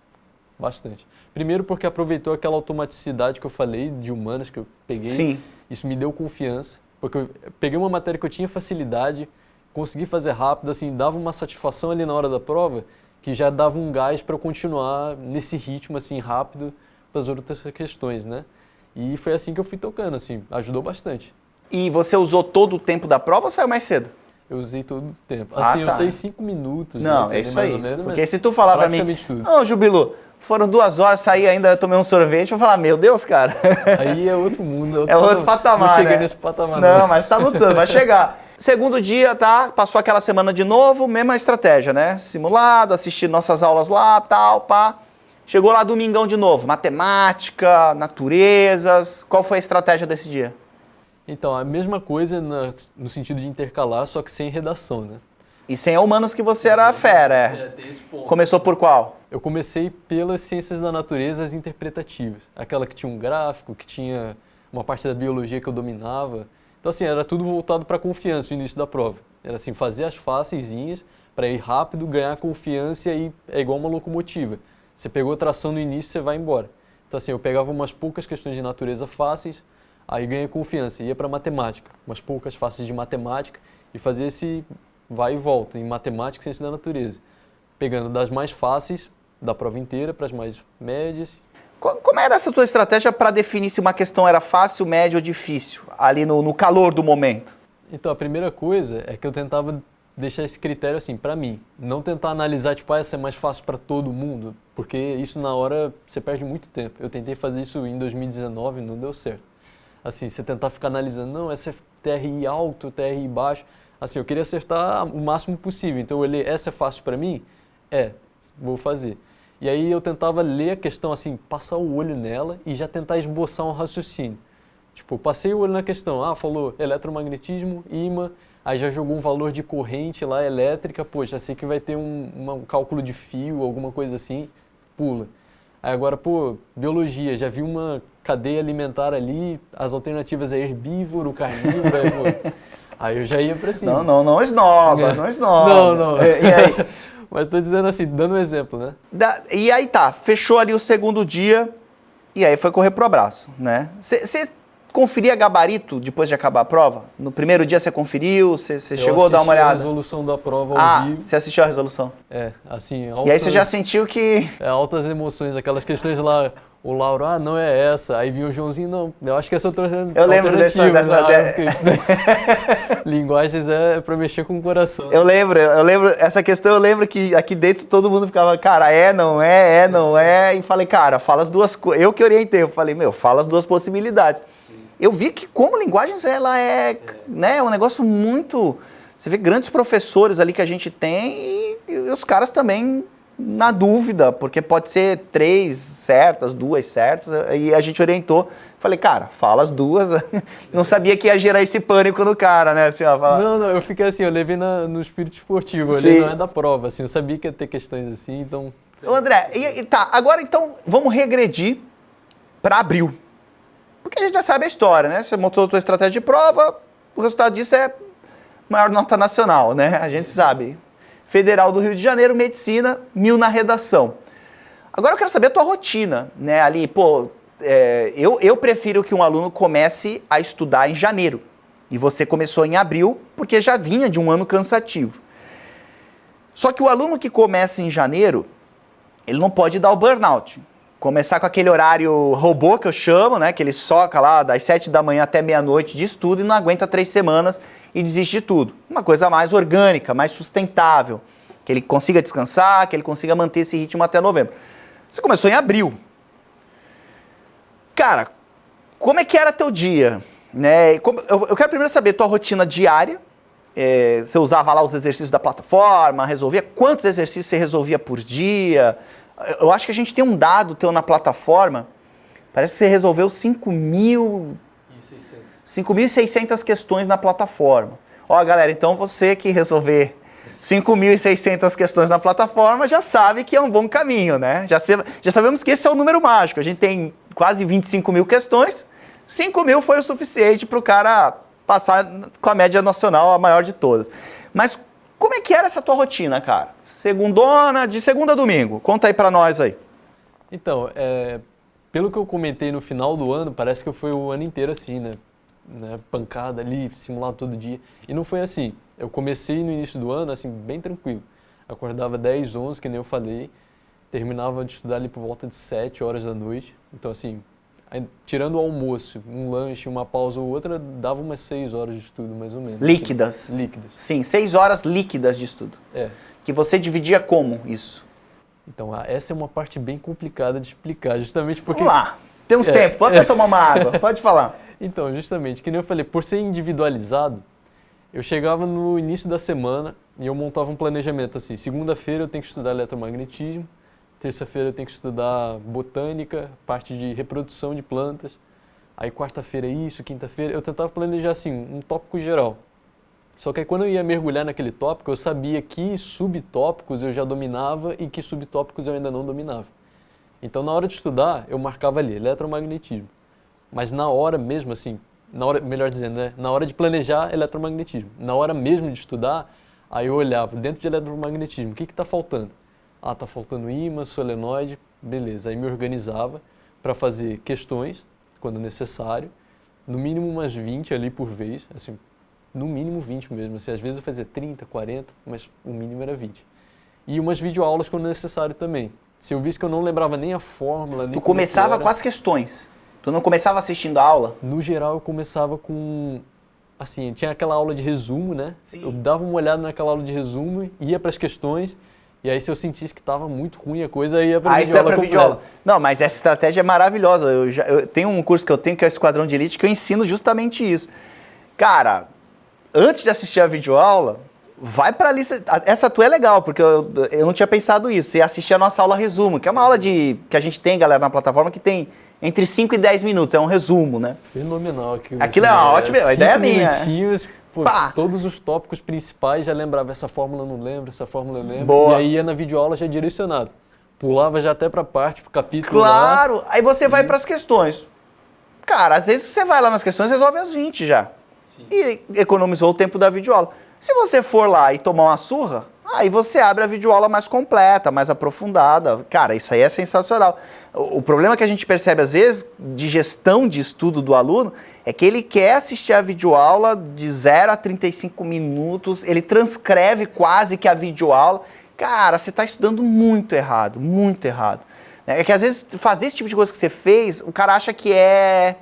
Bastante. Primeiro porque aproveitou aquela automaticidade que eu falei, de humanas, que eu peguei. Sim. Isso me deu confiança, porque eu peguei uma matéria que eu tinha facilidade, consegui fazer rápido, assim, dava uma satisfação ali na hora da prova, que já dava um gás para eu continuar nesse ritmo, assim, rápido, para as outras questões, né? E foi assim que eu fui tocando, assim, ajudou bastante. E você usou todo o tempo da prova ou saiu mais cedo? Eu usei todo o tempo. Assim, eu usei 5 minutos. Não, antes, é isso mais aí. ou menos, porque se tu falar pra mim, tudo. não, Jubilu, foram 2 horas, saí ainda, tomei um sorvete, eu vou falar, meu Deus, cara. Aí é outro mundo. É outro patamar, Não cheguei né? nesse patamar. Não, mas tá lutando, vai chegar. Segundo dia, tá? Passou aquela semana de novo, mesma estratégia, né? Simulado, assistir nossas aulas lá, tal, pá. Chegou lá domingão de novo, matemática, naturezas. Qual foi a estratégia desse dia? Então, a mesma coisa no sentido de intercalar, só que sem redação, né? E sem humanos que você era fera, tem esse ponto. Começou por qual? Eu comecei pelas ciências da natureza, as interpretativas. Aquela que tinha um gráfico, que tinha uma parte da biologia que eu dominava. Então, assim, era tudo voltado para a confiança no início da prova. Era assim, fazer as fáceis para ir rápido, ganhar confiança e é igual uma locomotiva. Você pegou tração no início, você vai embora. Então, assim, eu pegava umas poucas questões de natureza fáceis, aí ganhei confiança, ia para matemática, umas poucas fáceis de matemática e fazia esse vai e volta em matemática e ciência da natureza, pegando das mais fáceis da prova inteira para as mais médias. Como era essa tua estratégia para definir se uma questão era fácil, média ou difícil, ali no calor do momento? Então, a primeira coisa é que eu tentava deixar esse critério assim, para mim. Não tentar analisar, tipo, essa é mais fácil para todo mundo, porque isso na hora você perde muito tempo. Eu tentei fazer isso em 2019 e não deu certo. Assim, você tentar ficar analisando, não, essa é TRI alto, TRI baixo. Assim, eu queria acertar o máximo possível. Então eu olhei, essa é fácil para mim? Vou fazer. E aí eu tentava ler a questão, assim, passar o olho nela e já tentar esboçar um raciocínio. Tipo, passei o olho na questão, falou eletromagnetismo, ímã, aí já jogou um valor de corrente lá elétrica, pô, já sei que vai ter um cálculo de fio, alguma coisa assim, pula. Aí agora, pô, biologia, já vi uma cadeia alimentar ali, as alternativas é herbívoro, carnívoro, aí eu já ia pra cima. Não esnoba. Não. E aí? Mas tô dizendo assim, dando um exemplo, né? E aí tá, fechou ali o segundo dia, e aí foi correr pro abraço, né? Você conferia gabarito depois de acabar a prova? No primeiro dia você conferiu, você chegou a dar uma olhada? Eu assisti a resolução da prova ao vivo. Você assistiu a resolução? Assim... E aí você já sentiu que... altas emoções, aquelas questões lá, o Lauro, não é essa. Aí vinha o Joãozinho, não, eu acho que essa outra alternativa. Eu lembro dessa... Linguagens é pra mexer com o coração. Eu lembro, essa questão eu lembro que aqui dentro todo mundo ficava, cara, não é, e falei, cara, fala as duas coisas. Eu que orientei, eu falei, fala as duas possibilidades. Eu vi que como linguagens ela né, um negócio muito... Você vê grandes professores ali que a gente tem e os caras também na dúvida, porque pode ser 3 certas, 2 certas, e a gente orientou. Falei, cara, fala as duas. Não sabia que ia gerar esse pânico no cara, né? Assim, ó, fala... Não, eu fiquei assim, eu levei no espírito esportivo, ali não é da prova, assim, eu sabia que ia ter questões assim, então... Ô André, tá, agora então vamos regredir para abril. Porque a gente já sabe a história, né? Você montou a sua estratégia de prova, o resultado disso é maior nota nacional, né? A gente sabe. Federal do Rio de Janeiro, medicina, 1000 na redação. Agora eu quero saber a tua rotina, né? Ali, eu prefiro que um aluno comece a estudar em janeiro. E você começou em abril, porque já vinha de um ano cansativo. Só que o aluno que começa em janeiro, ele não pode dar o burnout. Começar com aquele horário robô que eu chamo, né? Que ele soca lá das 7 da manhã até meia-noite de estudo e não aguenta 3 semanas e desiste de tudo. Uma coisa mais orgânica, mais sustentável. Que ele consiga descansar, que ele consiga manter esse ritmo até novembro. Você começou em abril. Cara, como é que era teu dia? Né? Eu quero primeiro saber tua rotina diária. Você usava lá os exercícios da plataforma, resolvia? Quantos exercícios você resolvia por dia? Eu acho que a gente tem um dado teu na plataforma, parece que você resolveu 5.600 questões na plataforma. Ó, galera, então você que resolver 5.600 questões na plataforma já sabe que é um bom caminho, né? Já sabemos que esse é o número mágico. A gente tem quase 25 mil questões, 5.000 foi o suficiente para o cara passar com a média nacional, a maior de todas. Mas como é que era essa tua rotina, cara? De segunda a domingo. Conta aí pra nós aí. Então, pelo que eu comentei no final do ano, parece que foi o ano inteiro assim, né? Pancada ali, simulado todo dia. E não foi assim. Eu comecei no início do ano, assim, bem tranquilo. Acordava 10, 11, que nem eu falei. Terminava de estudar ali por volta de 7 horas da noite. Então, assim, tirando o almoço, um lanche, uma pausa ou outra, dava umas 6 horas de estudo, mais ou menos. Líquidas? Assim, líquidas. Sim, 6 horas líquidas de estudo. Que você dividia como isso? Então, essa é uma parte bem complicada de explicar, justamente porque... Vamos lá, temos tempo, vou até tomar uma água, pode falar. Então, justamente, que nem eu falei, por ser individualizado, eu chegava no início da semana e eu montava um planejamento assim, segunda-feira eu tenho que estudar eletromagnetismo, terça-feira eu tenho que estudar botânica, parte de reprodução de plantas, aí quarta-feira isso, quinta-feira, eu tentava planejar assim, um tópico geral. Só que aí quando eu ia mergulhar naquele tópico, eu sabia que subtópicos eu já dominava e que subtópicos eu ainda não dominava. Então na hora de estudar, eu marcava ali, eletromagnetismo. Mas na hora mesmo, assim, melhor dizendo, né? Na hora de planejar, eletromagnetismo. Na hora mesmo de estudar, aí eu olhava dentro de eletromagnetismo, o que está faltando? Tá faltando ímã, solenoide, beleza. Aí me organizava para fazer questões, quando necessário, no mínimo umas 20 ali por vez, assim, no mínimo 20 mesmo. Assim, às vezes eu fazia 30, 40, mas o mínimo era 20. E umas videoaulas quando necessário também. Se eu visse que eu não lembrava nem a fórmula, nem... Tu começava com as questões? Tu não começava assistindo a aula? No geral, eu começava com... Assim, tinha aquela aula de resumo, né? Sim. Eu dava uma olhada naquela aula de resumo, ia para as questões, e aí se eu sentisse que estava muito ruim a coisa, aí ia para a videoaula completa. Não, mas essa estratégia é maravilhosa. Eu tenho um curso que eu tenho, que é o Esquadrão de Elite, que eu ensino justamente isso. Cara, antes de assistir a videoaula, vai para a lista... Essa tua é legal, porque eu não tinha pensado isso. Você assistir a nossa aula resumo, que é uma aula que a gente tem, galera, na plataforma, que tem entre 5 e 10 minutos. É um resumo, né? Fenomenal. Aquilo é uma ótima... A ideia é minha. Pô, todos os tópicos principais já lembrava. Essa fórmula eu não lembro, essa fórmula eu lembro. Boa. E aí ia na videoaula já direcionado. Pulava já até para a parte, para o capítulo. Claro! Lá. Aí você vai para as questões. Cara, às vezes você vai lá nas questões e resolve as 20 já. Sim. E economizou o tempo da videoaula. Se você for lá e tomar uma surra, Aí você abre a videoaula mais completa, mais aprofundada. Cara, isso aí é sensacional. O problema que a gente percebe, às vezes, de gestão de estudo do aluno, é que ele quer assistir a videoaula de 0 a 35 minutos, ele transcreve quase que a videoaula. Cara, você está estudando muito errado, muito errado. É que às vezes fazer esse tipo de coisa que você fez, o cara acha que é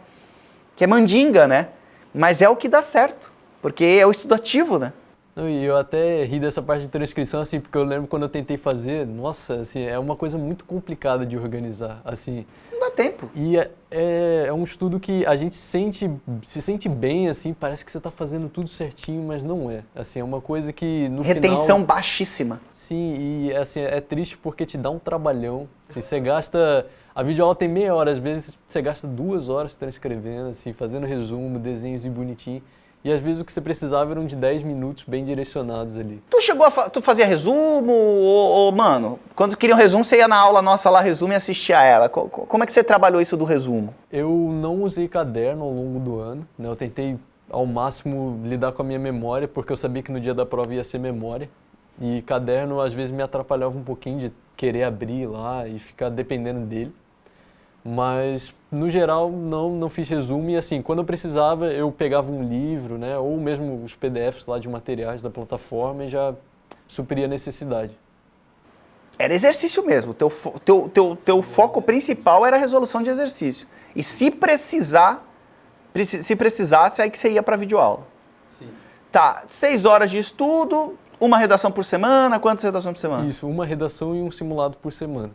mandinga, né? Mas é o que dá certo, porque é o estudo ativo, né? Não, e eu até ri dessa parte de transcrição, assim, porque eu lembro quando eu tentei fazer, nossa, assim, é uma coisa muito complicada de organizar, assim. Não dá tempo. E é um estudo que a gente se sente bem, assim, parece que você está fazendo tudo certinho, mas não é. Assim, é uma coisa que no Retenção final, baixíssima. sim, e assim, é triste porque te dá um trabalhão. Assim, você gasta... A videoaula tem meia hora, às vezes você gasta 2 horas transcrevendo, assim, fazendo resumo, desenhos e bonitinho. E às vezes o que você precisava eram de 10 minutos bem direcionados ali. Tu chegou tu fazia resumo ou, mano, quando queria um resumo, você ia na aula nossa lá, resumo e assistia a ela. Como é que você trabalhou isso do resumo? Eu não usei caderno ao longo do ano, né? Eu tentei ao máximo lidar com a minha memória, porque eu sabia que no dia da prova ia ser memória. E caderno às vezes me atrapalhava um pouquinho de querer abrir lá e ficar dependendo dele. Mas, no geral, não fiz resumo e, assim, quando eu precisava, eu pegava um livro, né, ou mesmo os PDFs lá de materiais da plataforma e já supria a necessidade. Era exercício mesmo. Teu foco principal era a resolução de exercício. E se precisasse, aí que você ia para a videoaula. Sim. Tá, 6 horas de estudo, uma redação por semana, quantas redações por semana? Isso, uma redação e um simulado por semana.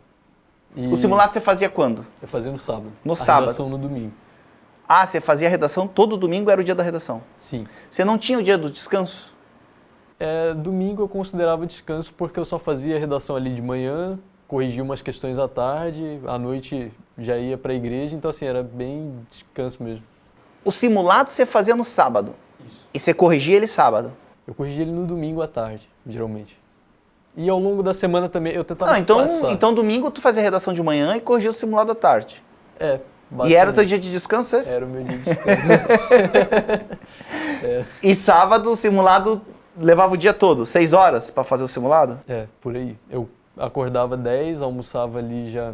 E O simulado você fazia quando? eu fazia no sábado. No a sábado. redação no domingo. Ah, você fazia a redação todo domingo, era o dia da redação. Sim. Você não tinha o dia do descanso? Domingo eu considerava descanso porque eu só fazia a redação ali de manhã, corrigia umas questões à tarde, à noite já ia para a igreja, então assim, era bem descanso mesmo. O simulado você fazia no sábado? Isso. E você corrigia ele sábado? Eu corrigia ele no domingo à tarde, geralmente. E ao longo da semana também eu tentava Não, passar. então domingo tu fazia a redação de manhã e corrigia o simulado à tarde. Basicamente. E era o teu dia de descanso esse? Era o meu dia de descanso. E sábado o simulado levava o dia todo, 6 horas para fazer o simulado? Por aí. Eu acordava 10, almoçava ali já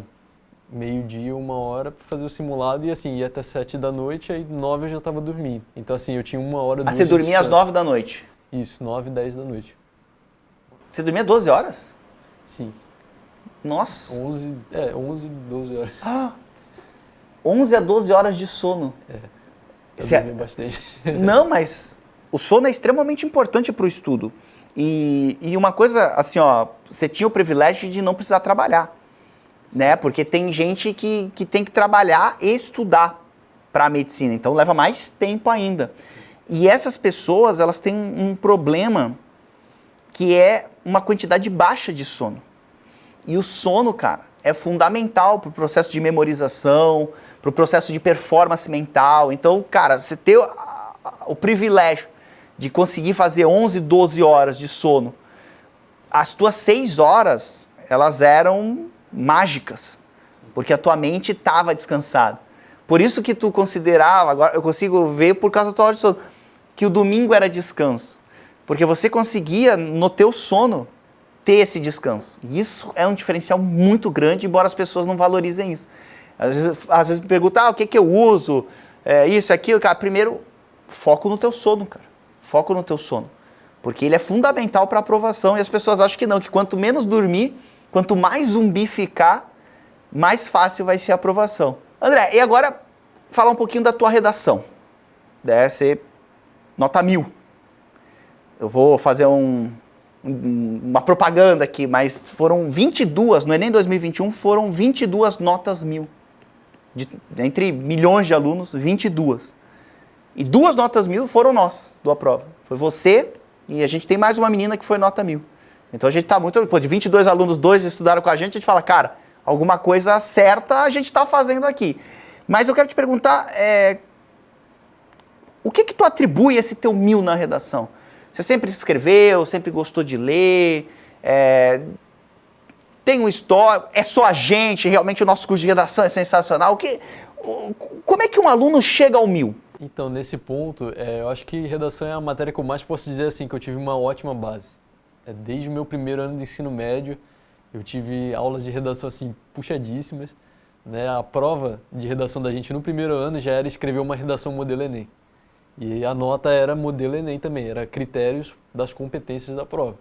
meio-dia, 1 hora para fazer o simulado e assim, ia até 7 da noite, aí 9 eu já estava dormindo. Então assim, eu tinha 1 hora... Ah, você dormia às 9 da noite? Isso, 9, 10 da noite. Você dormia 12 horas? Sim. Nossa. 11, 12 horas. 11 a 12 horas de sono. Eu dormia bastante. Não, mas o sono é extremamente importante para o estudo. E uma coisa, assim, ó, você tinha o privilégio de não precisar trabalhar, né? Porque tem gente que tem que trabalhar e estudar para a medicina, então leva mais tempo ainda. E essas pessoas, elas têm um problema que é uma quantidade baixa de sono. E o sono, cara, é fundamental para o processo de memorização, para o processo de performance mental. Então, cara, você ter o privilégio de conseguir fazer 11, 12 horas de sono, as tuas 6 horas, elas eram mágicas, porque a tua mente estava descansada. Por isso que tu considerava, agora eu consigo ver por causa da tua hora de sono, que o domingo era descanso. Porque você conseguia, no teu sono, ter esse descanso. E isso é um diferencial muito grande, embora as pessoas não valorizem isso. Às vezes me perguntam, o que eu uso, isso, aquilo. Cara, primeiro, foco no teu sono, cara. Foco no teu sono. Porque ele é fundamental para a aprovação e as pessoas acham que não, que quanto menos dormir, quanto mais zumbi ficar, mais fácil vai ser a aprovação. André, e agora falar um pouquinho da tua redação. Deve ser nota 1000. Eu vou fazer uma propaganda aqui, mas foram 22, não é nem 2021, foram 22 notas 1000. Entre milhões de alunos, 22. E 2 notas 1000 foram nós, do Aprova. Foi você e a gente tem mais uma menina que foi nota 1000. Então a gente está muito... Pô, de 22 alunos, 2 estudaram com a gente fala, cara, alguma coisa certa a gente está fazendo aqui. Mas eu quero te perguntar, o que tu atribui esse teu 1000 na redação? Você sempre escreveu, sempre gostou de ler, tem um histórico, é só a gente, realmente o nosso curso de redação é sensacional. Como é que um aluno chega ao 1000? Então, nesse ponto, eu acho que redação é a matéria que eu mais posso dizer assim, que eu tive uma ótima base. Desde o meu primeiro ano de ensino médio, eu tive aulas de redação assim puxadíssimas, né? A prova de redação da gente no primeiro ano já era escrever uma redação modelo Enem. E a nota era modelo Enem também, era critérios das competências da prova.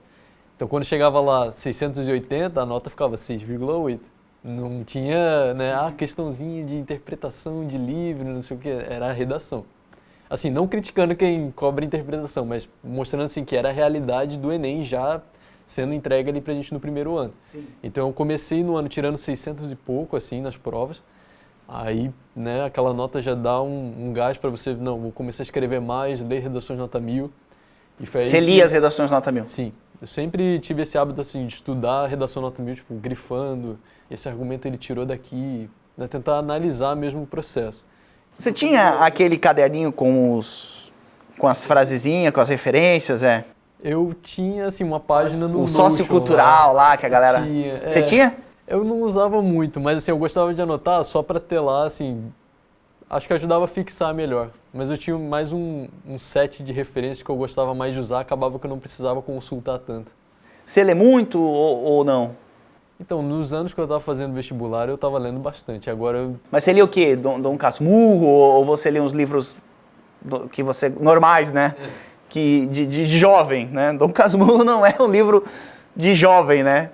Então, quando chegava lá 680, a nota ficava 6,8. Não tinha, né, a questãozinha de interpretação de livro, não sei o que, era a redação. Assim, não criticando quem cobra interpretação, mas mostrando assim que era a realidade do Enem já sendo entregue ali pra gente no primeiro ano. Sim. Então, eu comecei no ano tirando 600 e pouco, assim, nas provas. Aí, né, aquela nota já dá um gás para você, não, vou começar a escrever mais, ler redações nota 1000. E foi aí Você lia as redações nota 1000? Sim. Eu sempre tive esse hábito, assim, de estudar a redação nota 1000, tipo, grifando, esse argumento ele tirou daqui, né, tentar analisar mesmo o processo. Você tinha aquele caderninho com as frasezinhas, com as referências, Eu tinha, assim, uma página no O Notion sociocultural lá, que a galera... Tinha, Você tinha? Eu não usava muito, mas assim, eu gostava de anotar só para ter lá, assim, acho que ajudava a fixar melhor. Mas eu tinha mais um set de referências que eu gostava mais de usar, acabava que eu não precisava consultar tanto. Você lê muito ou não? Então, nos anos que eu estava fazendo vestibular, eu estava lendo bastante. Agora eu... Mas você lia o quê? Dom Casmurro ou você lia uns livros que você normais, né? Que de jovem, né? Dom Casmurro não é um livro de jovem, né?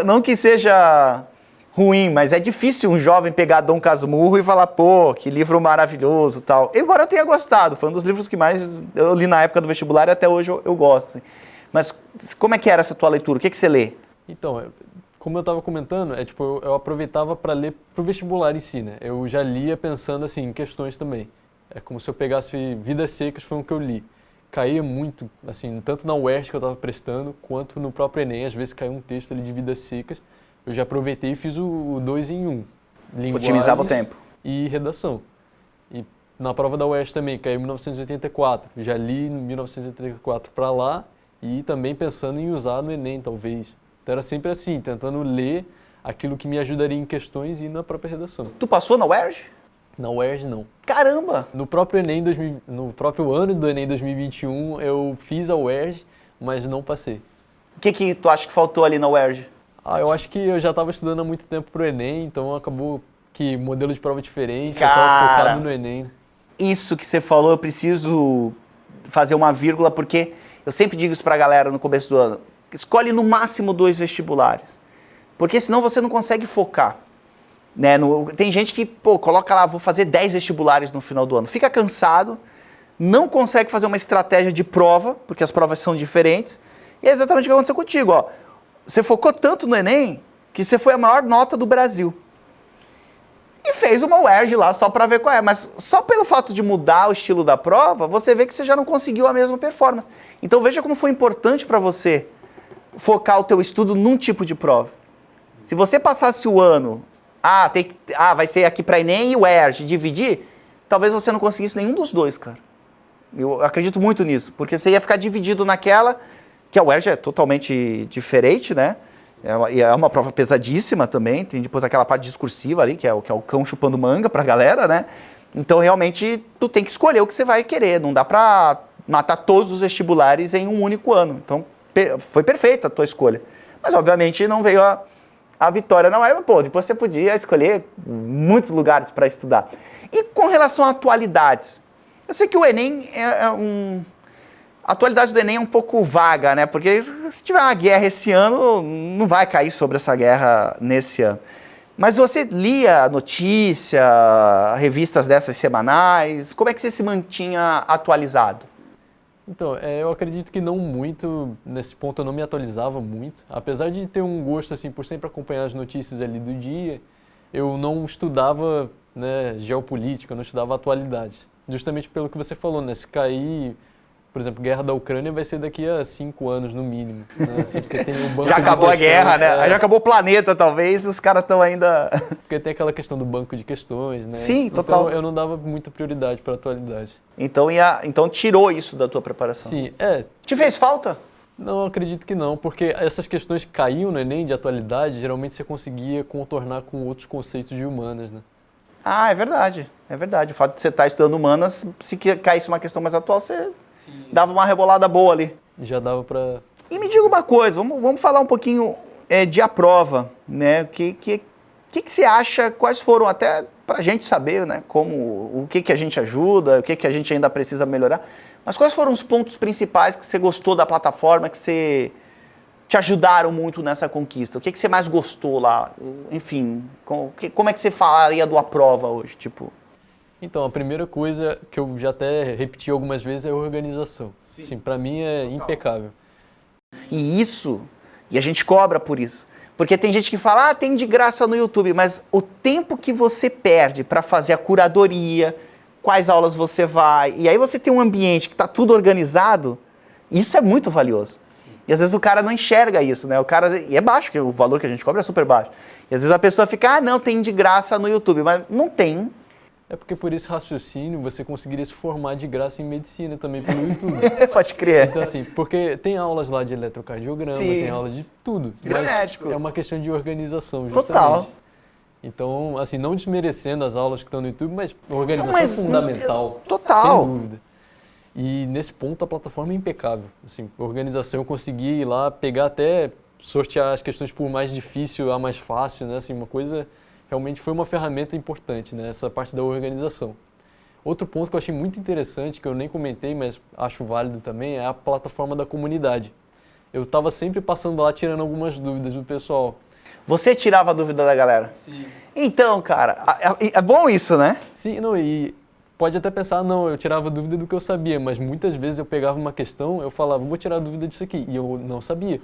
Não que seja ruim, mas é difícil um jovem pegar Dom Casmurro e falar, pô, que livro maravilhoso e tal. Embora eu tenha gostado, foi um dos livros que mais eu li na época do vestibular e até hoje eu gosto. Assim. Mas como é que era essa tua leitura? O que você lê? Então, como eu estava comentando, tipo, eu aproveitava para ler pro vestibular em si, né? Eu já lia pensando assim, em questões também. É como se eu pegasse Vidas Secas, foi o que eu li. Caía muito, assim, tanto na UERJ que eu estava prestando, quanto no próprio Enem, às vezes caiu um texto ali de Vidas Secas. Eu já aproveitei e fiz o 2 em 1. Otimizava o tempo. E redação. E na prova da UERJ também, caiu em 1984. Já li em 1984 para lá e também pensando em usar no Enem, talvez. Então era sempre assim, tentando ler aquilo que me ajudaria em questões e na própria redação. Tu passou na UERJ? Na UERJ, não. Caramba! No próprio Enem, no próprio ano do Enem 2021, eu fiz a UERJ, mas não passei. O que tu acha que faltou ali na UERJ? Eu acho que eu já estava estudando há muito tempo pro Enem, então acabou que modelo de prova diferente, Cara, eu estava focado no Enem. Isso que você falou, eu preciso fazer uma vírgula, porque eu sempre digo isso pra galera no começo do ano. Escolhe no máximo 2 vestibulares, porque senão você não consegue focar. Né? Tem gente que, coloca lá, vou fazer 10 vestibulares no final do ano. Fica cansado, não consegue fazer uma estratégia de prova, porque as provas são diferentes. E é exatamente o que aconteceu contigo. Ó. Você focou tanto no Enem, que você foi a maior nota do Brasil. E fez uma UERJ lá só para ver qual é. Mas só pelo fato de mudar o estilo da prova, você vê que você já não conseguiu a mesma performance. Então veja como foi importante para você focar o teu estudo num tipo de prova. Se você passasse o ano... vai ser aqui para Enem e o UERJ, dividir, talvez você não conseguisse nenhum dos dois, cara. Eu acredito muito nisso, porque você ia ficar dividido naquela, que a UERJ é totalmente diferente, né? É uma prova pesadíssima também, tem depois aquela parte discursiva ali, que é o cão chupando manga pra galera, né? Então, realmente, tu tem que escolher o que você vai querer, não dá pra matar todos os vestibulares em um único ano. Então, foi perfeita a tua escolha. Mas, obviamente, não veio a vitória na UERJ, mas, depois você podia escolher muitos lugares para estudar. E com relação a atualidades, eu sei que o Enem a atualidade do Enem é um pouco vaga, né? Porque se tiver uma guerra esse ano, não vai cair sobre essa guerra nesse ano. Mas você lia notícia, revistas dessas semanais, como é que você se mantinha atualizado? Então, eu acredito que não muito, nesse ponto eu não me atualizava muito. Apesar de ter um gosto, assim, por sempre acompanhar as notícias ali do dia, eu não estudava, né, geopolítica, eu não estudava atualidade. Justamente pelo que você falou, né, se cair, por exemplo, guerra da Ucrânia vai ser daqui a 5 anos no mínimo. Né, assim, porque tem o banco já acabou a guerra, né? Já acabou o planeta, talvez, os caras estão ainda... Porque tem aquela questão do banco de questões, né? Sim, total. Então eu não dava muita prioridade para a atualidade. Então tirou isso da tua preparação. Sim, Te fez falta? Não, acredito que não, porque essas questões que caíam no Enem de atualidade, geralmente você conseguia contornar com outros conceitos de humanas, né? É verdade, é verdade. O fato de você estar estudando humanas, se caísse uma questão mais atual, você dava uma rebolada boa ali. Já dava para E me diga uma coisa, vamos falar um pouquinho de aprova, né? O que você acha, quais foram, até para a gente saber, né? O que a gente ajuda, o que a gente ainda precisa melhorar, mas quais foram os pontos principais que você gostou da plataforma, que te ajudaram muito nessa conquista? O que você mais gostou lá? Enfim, como é que você falaria do aprova hoje, tipo? Então, a primeira coisa que eu já até repeti algumas vezes é a organização. Sim. Assim, para mim é impecável. E a gente cobra por isso. Porque tem gente que fala, tem de graça no YouTube, mas o tempo que você perde para fazer a curadoria, quais aulas você vai, e aí você tem um ambiente que está tudo organizado, isso é muito valioso. Sim. E às vezes o cara não enxerga isso, né? E é baixo, porque o valor que a gente cobra é super baixo. E às vezes a pessoa fica, não, tem de graça no YouTube, mas não tem. É porque por esse raciocínio você conseguiria se formar de graça em medicina também pelo YouTube. Pode crer. Então assim, porque tem aulas lá de eletrocardiograma, Sim. tem aulas de tudo. Mas é uma questão de organização, justamente. Total. Então, assim, não desmerecendo as aulas que estão no YouTube, mas organização é fundamental. Total. Sem dúvida. E nesse ponto a plataforma é impecável. Assim, organização, eu consegui ir lá pegar até sortear as questões por mais difícil a mais fácil, né? Assim, uma coisa... Realmente foi uma ferramenta importante, né? Essa parte da organização. Outro ponto que eu achei muito interessante, que eu nem comentei, mas acho válido também, é a plataforma da comunidade. Eu estava sempre passando lá, tirando algumas dúvidas do pessoal. Você tirava a dúvida da galera? Sim. Então, cara, é bom isso, né? Sim, não, e pode até pensar, não, eu tirava dúvida do que eu sabia, mas muitas vezes eu pegava uma questão, eu falava, vou tirar dúvida disso aqui, e eu não sabia.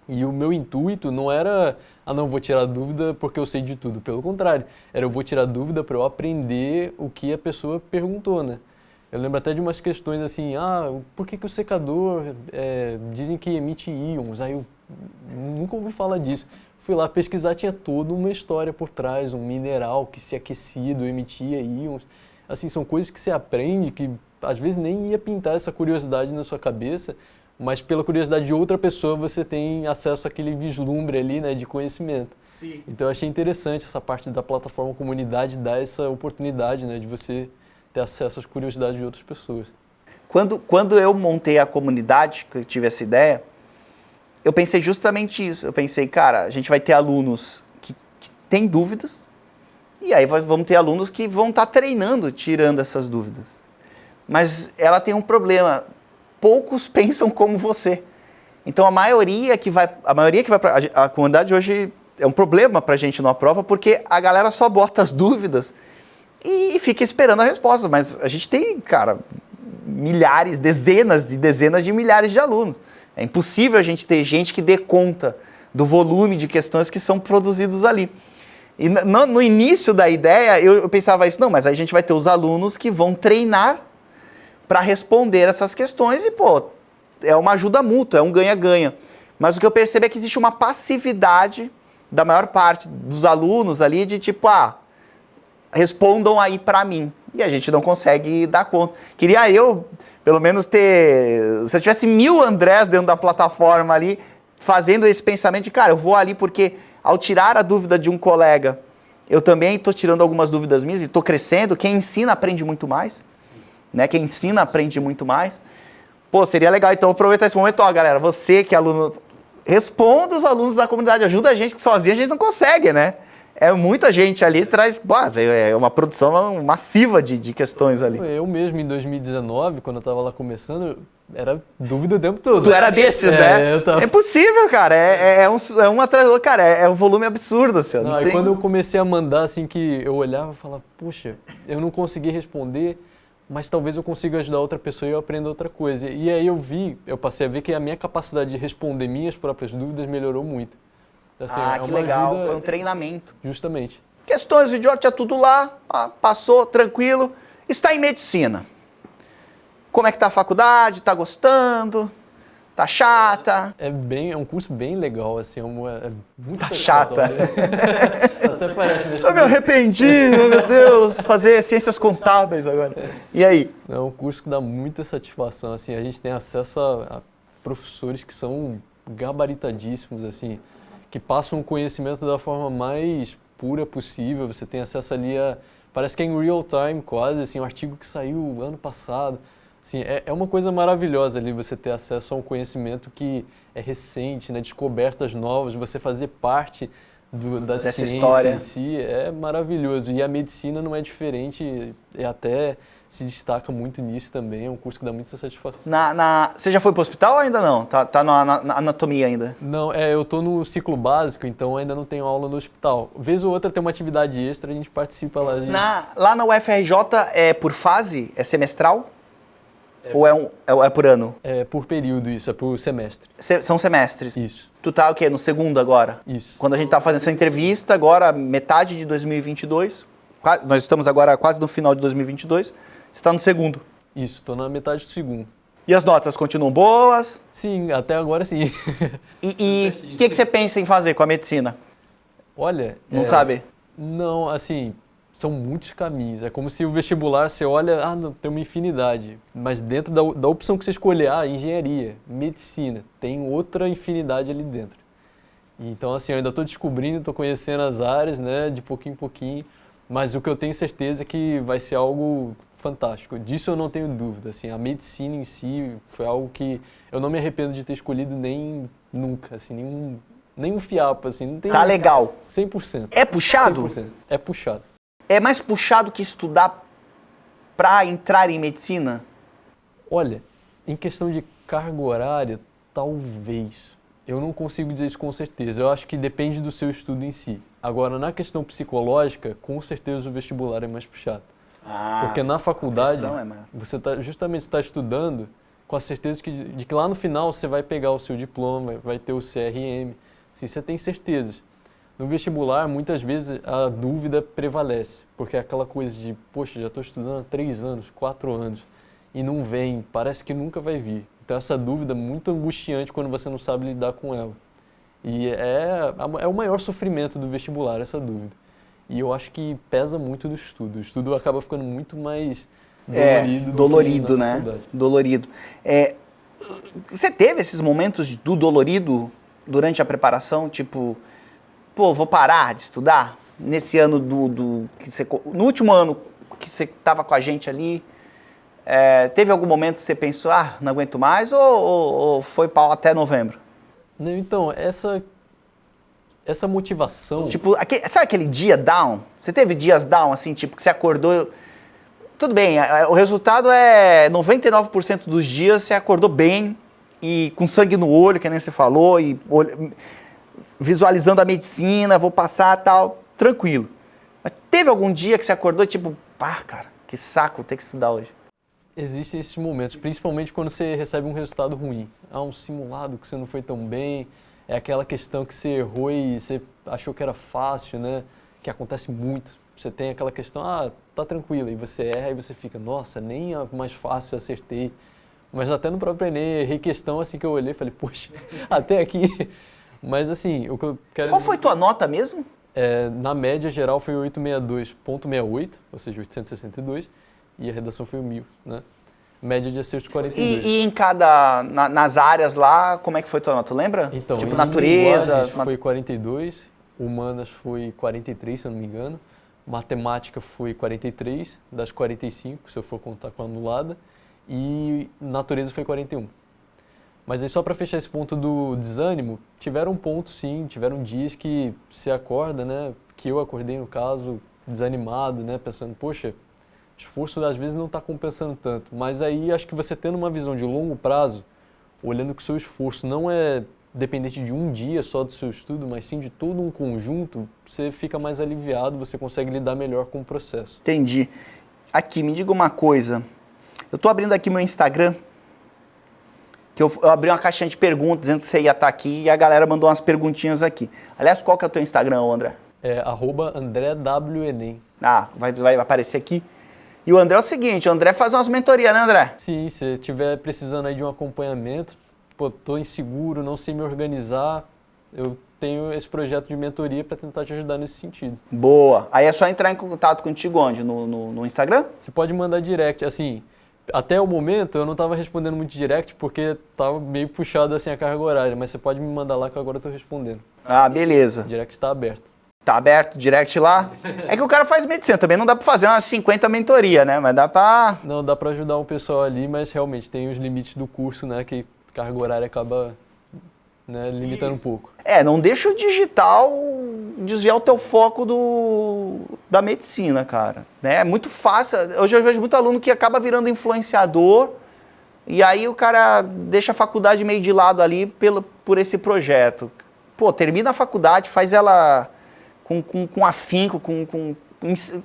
E o meu intuito não era, não, vou tirar dúvida porque eu sei de tudo. Pelo contrário, eu vou tirar dúvida para eu aprender o que a pessoa perguntou, né? Eu lembro até de umas questões assim, por que o secador dizem que emite íons? Aí eu nunca ouvi falar disso. Fui lá pesquisar, tinha toda uma história por trás, um mineral que se aquecido emitia íons. Assim, são coisas que você aprende que às vezes nem ia pintar essa curiosidade na sua cabeça, mas pela curiosidade de outra pessoa você tem acesso àquele vislumbre ali, né, de conhecimento. Sim. Então eu achei interessante essa parte da plataforma comunidade dar essa oportunidade, né, de você ter acesso às curiosidades de outras pessoas. Quando eu montei a comunidade, que eu tive essa ideia, eu pensei justamente isso. Eu pensei, cara, a gente vai ter alunos que têm dúvidas, e aí vamos ter alunos que vão estar treinando, tirando essas dúvidas. Mas ela tem um problema. Poucos pensam como você. Então a maioria que vai para a comunidade hoje é um problema para a gente no Aprova, porque a galera só bota as dúvidas e fica esperando a resposta. Mas a gente tem, cara, milhares, dezenas e dezenas de milhares de alunos. É impossível a gente ter gente que dê conta do volume de questões que são produzidos ali. E no início da ideia eu pensava isso, não, mas aí a gente vai ter os alunos que vão treinar para responder essas questões e, é uma ajuda mútua, é um ganha-ganha. Mas o que eu percebo é que existe uma passividade da maior parte dos alunos ali de tipo, respondam aí para mim. E a gente não consegue dar conta. Queria eu, pelo menos, se eu tivesse 1000 Andrés dentro da plataforma ali, fazendo esse pensamento de, cara, eu vou ali porque ao tirar a dúvida de um colega, eu também estou tirando algumas dúvidas minhas e estou crescendo. Quem ensina aprende muito mais. Né? Quem ensina aprende muito mais. Seria legal. Então, aproveitar esse momento, galera, você que é aluno, responda os alunos da comunidade, ajuda a gente, que sozinho a gente não consegue, né? É muita gente ali, traz, é uma produção massiva de questões ali. Eu mesmo, em 2019, quando eu estava lá começando, era dúvida o tempo todo. Tu era desses, né? É possível, cara, é um atrás do outro, cara, é um volume absurdo, assim. E quando eu comecei a mandar, assim, que eu olhava e falava, puxa, eu não consegui responder, mas talvez eu consiga ajudar outra pessoa e eu aprenda outra coisa. E aí eu passei a ver que a minha capacidade de responder minhas próprias dúvidas melhorou muito. Assim, que legal, foi um treinamento. Justamente. Questões, o idiota tinha tudo lá, passou, tranquilo. Está em medicina. Como é que tá a faculdade? Tá gostando? Tá chata? É um curso bem legal, assim, é muito tá chata. Até parece. Eu me arrependi, meu Deus, fazer ciências contábeis agora. E aí? É um curso que dá muita satisfação, assim, a gente tem acesso a professores que são gabaritadíssimos, assim, que passam o conhecimento da forma mais pura possível. Você tem acesso ali parece que é em real time quase, assim, um artigo que saiu ano passado. Sim, é uma coisa maravilhosa ali você ter acesso a um conhecimento que é recente, né? Descobertas novas, você fazer parte da Dessa ciência história. em si é maravilhoso. E a medicina não é diferente e até se destaca muito nisso também, é um curso que dá muita satisfação. Você já foi pro hospital ou ainda não? Tá na anatomia ainda? Não, eu tô no ciclo básico, então ainda não tenho aula no hospital. Vez ou outra tem uma atividade extra, a gente participa lá. Lá na UFRJ é por fase? É semestral? Ou é por ano? É por período isso, é por semestre. São semestres. Isso. Tu tá o quê? No segundo agora? Isso. Quando a gente tá fazendo essa entrevista, agora metade de 2022, nós estamos agora quase no final de 2022, você tá no segundo. Isso, tô na metade do segundo. E as notas continuam boas? Sim, até agora sim. E o que você pensa em fazer com a medicina? Olha... Não sabe? Não, assim, são muitos caminhos. É como se o vestibular, você olha, não, tem uma infinidade. Mas dentro da opção que você escolher, engenharia, medicina, tem outra infinidade ali dentro. Então, assim, eu ainda estou descobrindo, estou conhecendo as áreas, né, de pouquinho em pouquinho. Mas o que eu tenho certeza é que vai ser algo fantástico. Disso eu não tenho dúvida. Assim, a medicina em si foi algo que eu não me arrependo de ter escolhido nem nunca, assim, nenhum fiapo, assim. Não tem Tá legal. 100%. É puxado? 100%. É puxado. É mais puxado que estudar pra entrar em medicina? Olha, em questão de carga horária, talvez. Eu não consigo dizer isso com certeza. Eu acho que depende do seu estudo em si. Agora, na questão psicológica, com certeza o vestibular é mais puxado. Porque na faculdade, você justamente está estudando com a certeza de que lá no final você vai pegar o seu diploma, vai ter o CRM. Assim, você tem certezas. No vestibular, muitas vezes a dúvida prevalece, porque é aquela coisa de, poxa, já estou estudando há 3 anos, 4 anos, e não vem, parece que nunca vai vir. Então essa dúvida é muito angustiante quando você não sabe lidar com ela. E é o maior sofrimento do vestibular, essa dúvida. E eu acho que pesa muito do estudo. O estudo acaba ficando muito mais dolorido. Dolorido, né? Dolorido. Você teve esses momentos do dolorido durante a preparação? Tipo, vou parar de estudar? Nesse ano no último ano que você estava com a gente ali, teve algum momento que você pensou, não aguento mais, ou foi pau até novembro? Não, então, essa motivação... Tipo, sabe aquele dia down? Você teve dias down, assim, tipo, que você acordou... Tudo bem, o resultado é 99% dos dias você acordou bem e com sangue no olho, que nem você falou, e visualizando a medicina, vou passar tal, tranquilo. Mas teve algum dia que você acordou tipo, cara, que saco ter que estudar hoje? Existem esses momentos, principalmente quando você recebe um resultado ruim. Um simulado que você não foi tão bem, é aquela questão que você errou e você achou que era fácil, né? Que acontece muito. Você tem aquela questão, tá tranquilo, e você erra e você fica, nossa, nem a mais fácil eu acertei. Mas até no próprio Enem, errei questão assim que eu olhei e falei, poxa, até aqui. Mas assim, o que eu quero... Qual foi tua nota mesmo? Na média geral foi 862,68, ou seja, 862, e a redação foi 1000, né? Média de acerto 42. E em nas áreas lá, como é que foi tua nota, lembra? Então, tipo, em natureza... foi 42, humanas foi 43, se eu não me engano, matemática foi 43, das 45, se eu for contar com a anulada, e natureza foi 41. Mas aí só para fechar esse ponto do desânimo, tiveram pontos sim, tiveram dias que você acorda, né, que eu acordei no caso, desanimado, né, pensando, poxa, o esforço às vezes não está compensando tanto, mas aí acho que você tendo uma visão de longo prazo, olhando que o seu esforço não é dependente de um dia só do seu estudo, mas sim de todo um conjunto, você fica mais aliviado, você consegue lidar melhor com o processo. Entendi. Aqui, me diga uma coisa, eu estou abrindo aqui meu Instagram, que eu abri uma caixinha de perguntas dizendo que você ia estar aqui e a galera mandou umas perguntinhas aqui. Aliás, qual que é o teu Instagram, André? @AndréWenem. Vai aparecer aqui. E o André é o seguinte, o André faz umas mentorias, né, André? Sim, se estiver precisando aí de um acompanhamento, tô inseguro, não sei me organizar, eu tenho esse projeto de mentoria para tentar te ajudar nesse sentido. Boa. Aí é só entrar em contato contigo onde? No Instagram? Você pode mandar direct, assim, até o momento eu não estava respondendo muito direct porque estava meio puxado assim a carga horária, mas você pode me mandar lá que agora eu estou respondendo. Beleza. O direct está aberto. Tá aberto, direct lá. É que o cara faz medicina, também não dá pra fazer umas 50 mentoria, né? Mas dá pra... Não, dá para ajudar o pessoal ali, mas realmente tem os limites do curso, né? Que carga horária acaba, né, limitando um pouco. Não deixa o digital desviar o teu foco da medicina, cara. Né? É muito fácil. Hoje eu vejo muito aluno que acaba virando influenciador e aí o cara deixa a faculdade meio de lado ali por esse projeto. Pô, termina a faculdade, faz ela com afinco,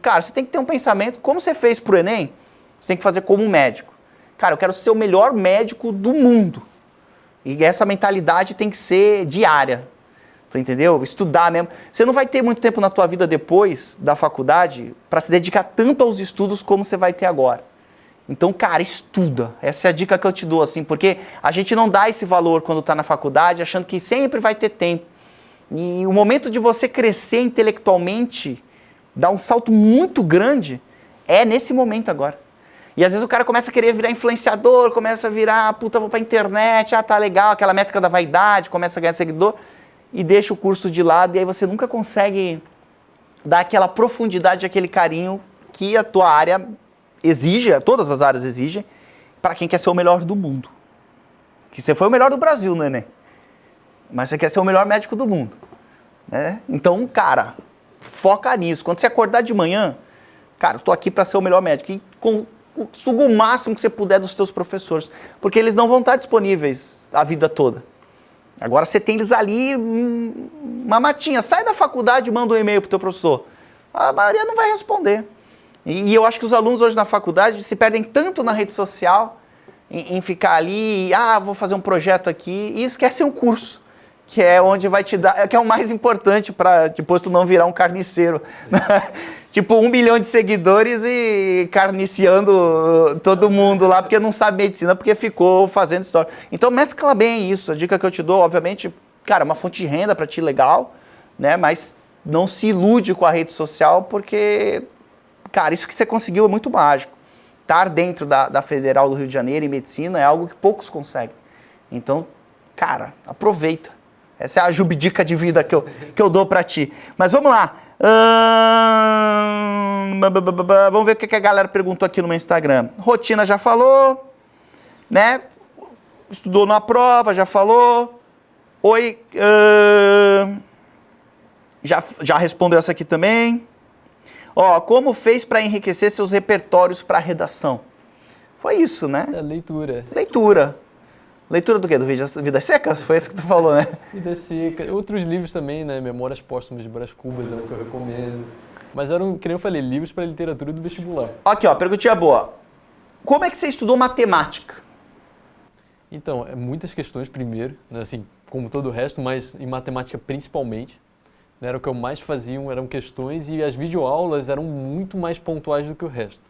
Cara, você tem que ter um pensamento, como você fez pro Enem, você tem que fazer como um médico. Cara, eu quero ser o melhor médico do mundo. E essa mentalidade tem que ser diária, tu entendeu? Estudar mesmo. Você não vai ter muito tempo na tua vida depois da faculdade para se dedicar tanto aos estudos como você vai ter agora. Então, cara, estuda. Essa é a dica que eu te dou, assim, porque a gente não dá esse valor quando tá na faculdade, achando que sempre vai ter tempo. E o momento de você crescer intelectualmente, dar um salto muito grande, é nesse momento agora. E às vezes o cara começa a querer virar influenciador, começa a virar, puta, vou pra internet, tá legal, aquela métrica da vaidade, começa a ganhar seguidor, e deixa o curso de lado, e aí você nunca consegue dar aquela profundidade, aquele carinho que a tua área exige, todas as áreas exigem, para quem quer ser o melhor do mundo. Que você foi o melhor do Brasil, né, Enem? Mas você quer ser o melhor médico do mundo. Né? Então, cara, foca nisso. Quando você acordar de manhã, cara, eu tô aqui para ser o melhor médico. E suga o máximo que você puder dos teus professores, porque eles não vão estar disponíveis a vida toda. Agora você tem eles ali, uma matinha. Sai da faculdade e manda um e-mail pro teu professor. A maioria não vai responder. E eu acho que os alunos hoje na faculdade se perdem tanto na rede social, em ficar ali, vou fazer um projeto aqui, e esquecem o curso, que é onde vai te dar, que é o mais importante para depois tu não virar um carniceiro. Tipo, 1 milhão de seguidores e carniciando todo mundo lá, porque não sabe medicina, porque ficou fazendo história. Então mescla bem isso. A dica que eu te dou, obviamente, cara, uma fonte de renda para ti legal, né? Mas não se ilude com a rede social, porque, cara, isso que você conseguiu é muito mágico. Estar dentro da Federal do Rio de Janeiro em medicina é algo que poucos conseguem. Então, cara, aproveita. Essa é a jubidica de vida que eu dou pra ti. Mas vamos lá. Vamos ver o que a galera perguntou aqui no meu Instagram. Rotina já falou, né? Estudou na prova, já falou. Oi. Já respondeu essa aqui também. Como fez para enriquecer seus repertórios para redação? Foi isso, né? Leitura. Leitura do quê? Do Vidas Secas? Foi isso que tu falou, né? Vidas Secas. Outros livros também, né? Memórias Póstumas de Brás Cubas é o que eu recomendo. Mas eram, que nem eu falei, livros para literatura do vestibular. Aqui, perguntinha boa. Como é que você estudou matemática? Então, muitas questões primeiro, né? Assim, como todo o resto, mas em matemática principalmente. Né? Era o que eu mais fazia, eram questões, e as videoaulas eram muito mais pontuais do que o resto.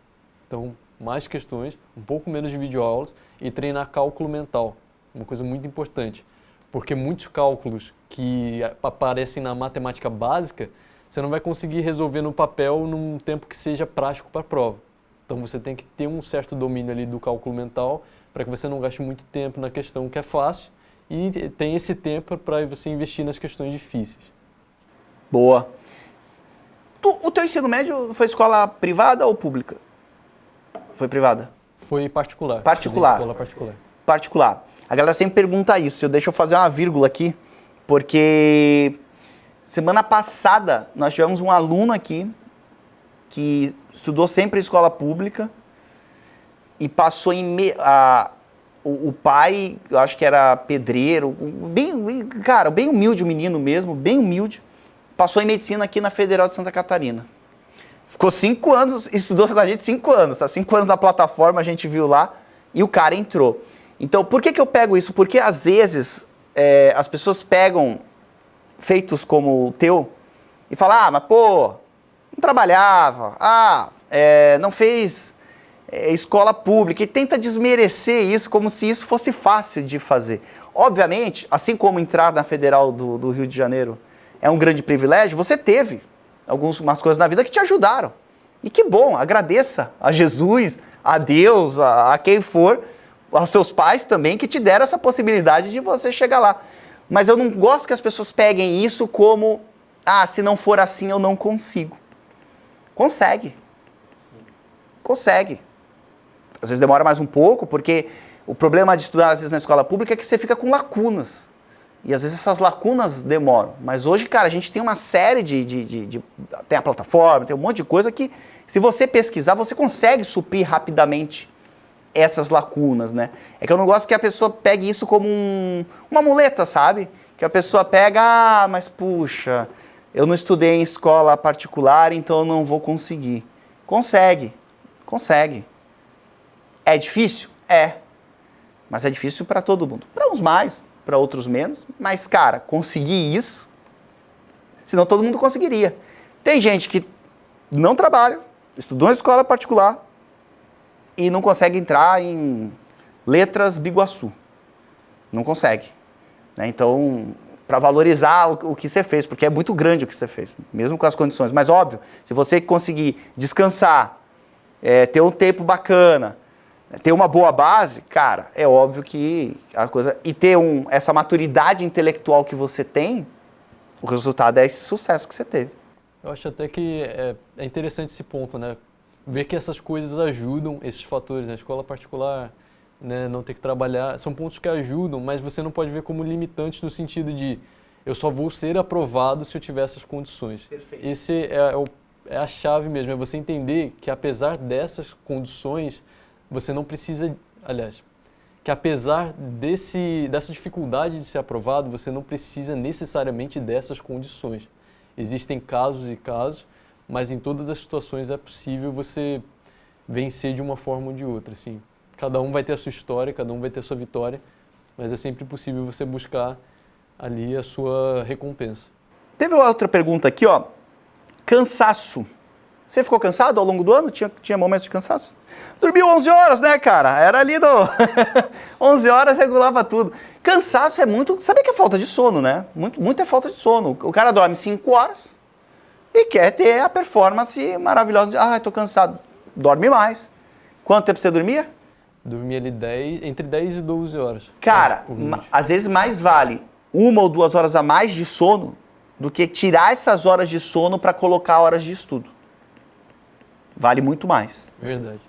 Então, mais questões, um pouco menos de videoaulas e treinar cálculo mental. Uma coisa muito importante, porque muitos cálculos que aparecem na matemática básica, você não vai conseguir resolver no papel num tempo que seja prático para a prova. Então você tem que ter um certo domínio ali do cálculo mental para que você não gaste muito tempo na questão que é fácil e tem esse tempo para você investir nas questões difíceis. Boa. O teu ensino médio foi escola privada ou pública? Foi privada? Foi particular. Particular. Escola particular. Particular. A galera sempre pergunta isso. Deixa eu fazer uma vírgula aqui, porque semana passada nós tivemos um aluno aqui que estudou sempre em escola pública e passou o pai, eu acho que era pedreiro, bem humilde o menino mesmo, bem humilde, passou em medicina aqui na Federal de Santa Catarina. Ficou 5 anos, estudou com a gente 5 anos, tá? 5 anos na plataforma, a gente viu lá, e o cara entrou. Então, por que eu pego isso? Porque às vezes as pessoas pegam feitos como o teu e falam, mas pô, não trabalhava, não fez escola pública, e tenta desmerecer isso como se isso fosse fácil de fazer. Obviamente, assim como entrar na Federal do Rio de Janeiro é um grande privilégio, você teve algumas coisas na vida que te ajudaram. E que bom, agradeça a Jesus, a Deus, a quem for, aos seus pais também, que te deram essa possibilidade de você chegar lá. Mas eu não gosto que as pessoas peguem isso como, ah, se não for assim eu não consigo. Consegue. Consegue. Às vezes demora mais um pouco, porque o problema de estudar às vezes na escola pública é que você fica com lacunas. E às vezes essas lacunas demoram. Mas hoje, cara, a gente tem uma série tem a plataforma, tem um monte de coisa que, se você pesquisar, você consegue suprir rapidamente essas lacunas, né? É que eu não gosto que a pessoa pegue isso como uma muleta, sabe? Que a pessoa pega, ah, mas puxa, eu não estudei em escola particular, então eu não vou conseguir. Consegue. Consegue. É difícil? É. Mas é difícil para todo mundo. Para uns mais, para outros menos. Mas, cara, conseguir isso, senão todo mundo conseguiria. Tem gente que não trabalha, estudou em escola particular e não consegue entrar em letras Biguaçu. Não consegue. Né? Então, para valorizar o que você fez, porque é muito grande o que você fez, mesmo com as condições. Mas, óbvio, se você conseguir descansar, ter um tempo bacana, ter uma boa base, cara, é óbvio que a coisa... E ter essa maturidade intelectual que você tem, o resultado é esse sucesso que você teve. Eu acho até que é interessante esse ponto, né? Ver que essas coisas ajudam, esses fatores, né? Escola particular, né? Não ter que trabalhar, são pontos que ajudam, mas você não pode ver como limitantes no sentido de eu só vou ser aprovado se eu tiver essas condições. Perfeito. Esse é a chave mesmo, é você entender que apesar dessas condições, você não precisa, aliás, que apesar dessa dificuldade de ser aprovado, você não precisa necessariamente dessas condições. Existem casos e casos, mas em todas as situações é possível você vencer de uma forma ou de outra. Assim. Cada um vai ter a sua história, cada um vai ter a sua vitória, mas é sempre possível você buscar ali a sua recompensa. Teve outra pergunta aqui, ó. Cansaço. Você ficou cansado ao longo do ano? Tinha momentos de cansaço? Dormiu 11 horas, né, cara? Era ali 11 horas regulava tudo. Cansaço é muito... Sabe que é falta de sono, né? Muito é falta de sono. O cara dorme 5 horas e quer ter a performance maravilhosa. Ah, tô cansado. Dorme mais. Quanto tempo você dormia? Dormia ali entre 10 e 12 horas. Cara, às vezes mais vale 1 ou 2 horas a mais de sono do que tirar essas horas de sono para colocar horas de estudo. Vale muito mais. Verdade.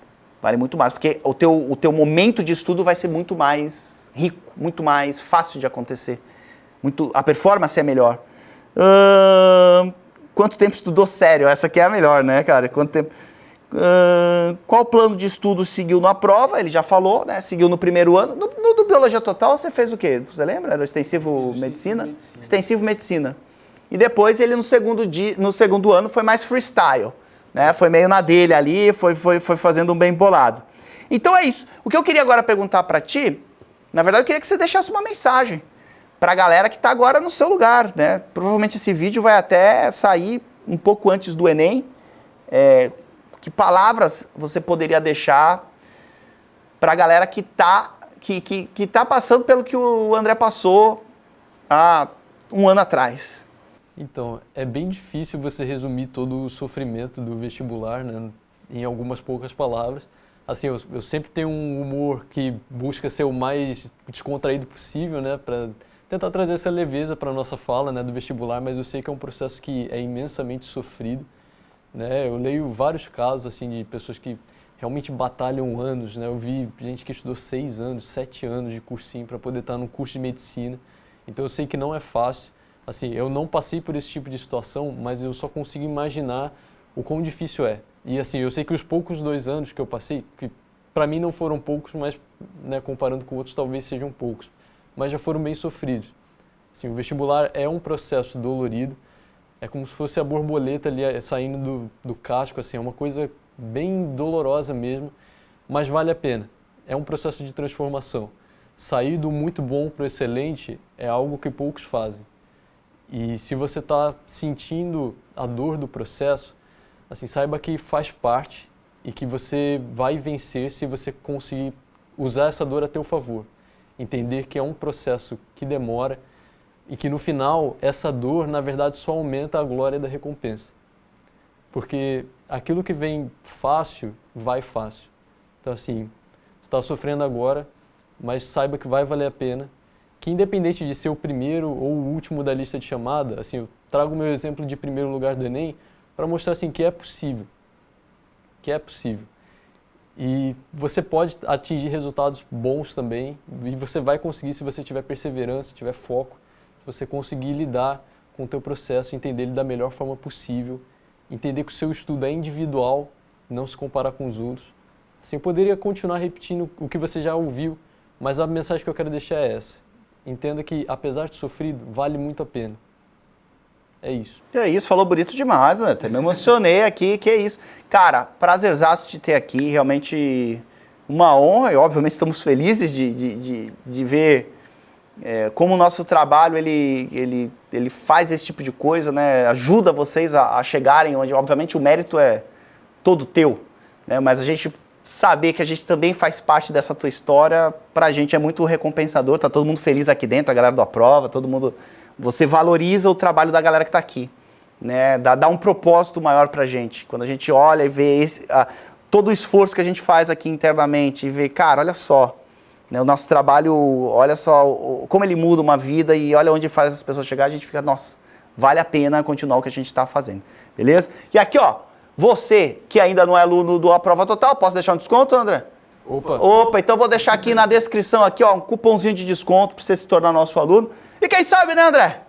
Vale muito mais, porque o teu momento de estudo vai ser muito mais rico, muito mais fácil de acontecer. A performance é melhor. Quanto tempo estudou sério? Essa aqui é a melhor, né, cara? Quanto tempo... qual plano de estudo seguiu na prova? Ele já falou, né? Seguiu no primeiro ano. No Biologia Total, você fez o quê? Você lembra? Era o extensivo medicina? Extensivo medicina. E depois ele no segundo ano foi mais freestyle. Né? Foi meio na dele ali, foi fazendo um bem bolado. Então é isso. O que eu queria agora perguntar para ti, na verdade eu queria que você deixasse uma mensagem para a galera que está agora no seu lugar. Né? Provavelmente esse vídeo vai até sair um pouco antes do Enem. Que palavras você poderia deixar para a galera que tá passando pelo que o André passou há um ano atrás? Então, é bem difícil você resumir todo o sofrimento do vestibular, né, em algumas poucas palavras. Assim, eu sempre tenho um humor que busca ser o mais descontraído possível, né, para tentar trazer essa leveza para a nossa fala, né, do vestibular, mas eu sei que é um processo que é imensamente sofrido. Né? Eu leio vários casos assim, de pessoas que realmente batalham anos. Né? Eu vi gente que estudou 6 anos, 7 anos de cursinho para poder estar num curso de medicina. Então eu sei que não é fácil. Assim, eu não passei por esse tipo de situação, mas eu só consigo imaginar o quão difícil é. E assim, eu sei que os poucos 2 anos que eu passei, que para mim não foram poucos, mas né, comparando com outros talvez sejam poucos, mas já foram bem sofridos. Assim, o vestibular é um processo dolorido, é como se fosse a borboleta ali saindo do casco, assim, é uma coisa bem dolorosa mesmo, mas vale a pena. É um processo de transformação. Sair do muito bom para o excelente é algo que poucos fazem. E se você está sentindo a dor do processo, assim, saiba que faz parte e que você vai vencer se você conseguir usar essa dor a teu favor. Entender que é um processo que demora e que no final essa dor, na verdade, só aumenta a glória da recompensa. Porque aquilo que vem fácil, vai fácil. Então assim, você está sofrendo agora, mas saiba que vai valer a pena que independente de ser o primeiro ou o último da lista de chamada, assim, eu trago o meu exemplo de primeiro lugar do Enem para mostrar assim, que é possível. Que é possível. E você pode atingir resultados bons também, e você vai conseguir se você tiver perseverança, tiver foco, se você conseguir lidar com o teu processo, entender ele da melhor forma possível, entender que o seu estudo é individual, não se comparar com os outros. Assim, eu poderia continuar repetindo o que você já ouviu, mas a mensagem que eu quero deixar é essa. Entenda que, apesar de sofrido, vale muito a pena. É isso. Que é isso, falou bonito demais, né? Até me emocionei aqui, que é isso. Cara, prazerzaço de ter aqui, realmente uma honra, e obviamente estamos felizes de ver como o nosso trabalho, ele faz esse tipo de coisa, né? Ajuda vocês a chegarem onde, obviamente, o mérito é todo teu, né? Mas a gente saber que a gente também faz parte dessa tua história, pra gente é muito recompensador, tá todo mundo feliz aqui dentro, a galera do Aprova, todo mundo... Você valoriza o trabalho da galera que está aqui, né? Dá um propósito maior para a gente. Quando a gente olha e vê todo o esforço que a gente faz aqui internamente e vê, cara, olha só, né? O nosso trabalho, olha só como ele muda uma vida e olha onde faz as pessoas chegar, a gente fica, nossa, vale a pena continuar o que a gente está fazendo, beleza? E aqui, ó, você que ainda não é aluno do Aprova Total, posso deixar um desconto, André? Opa, então vou deixar aqui na descrição aqui, ó, um cupomzinho de desconto para você se tornar nosso aluno. E quem sabe, né, André?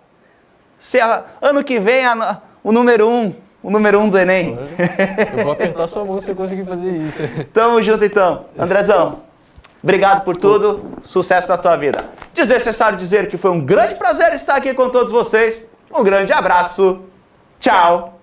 Se ano que vem o número um do Enem. Eu vou apertar sua mão se você conseguir fazer isso. Tamo junto, então. Andrezão, obrigado por tudo. Sucesso na tua vida. Desnecessário dizer que foi um grande prazer estar aqui com todos vocês. Um grande abraço. Tchau.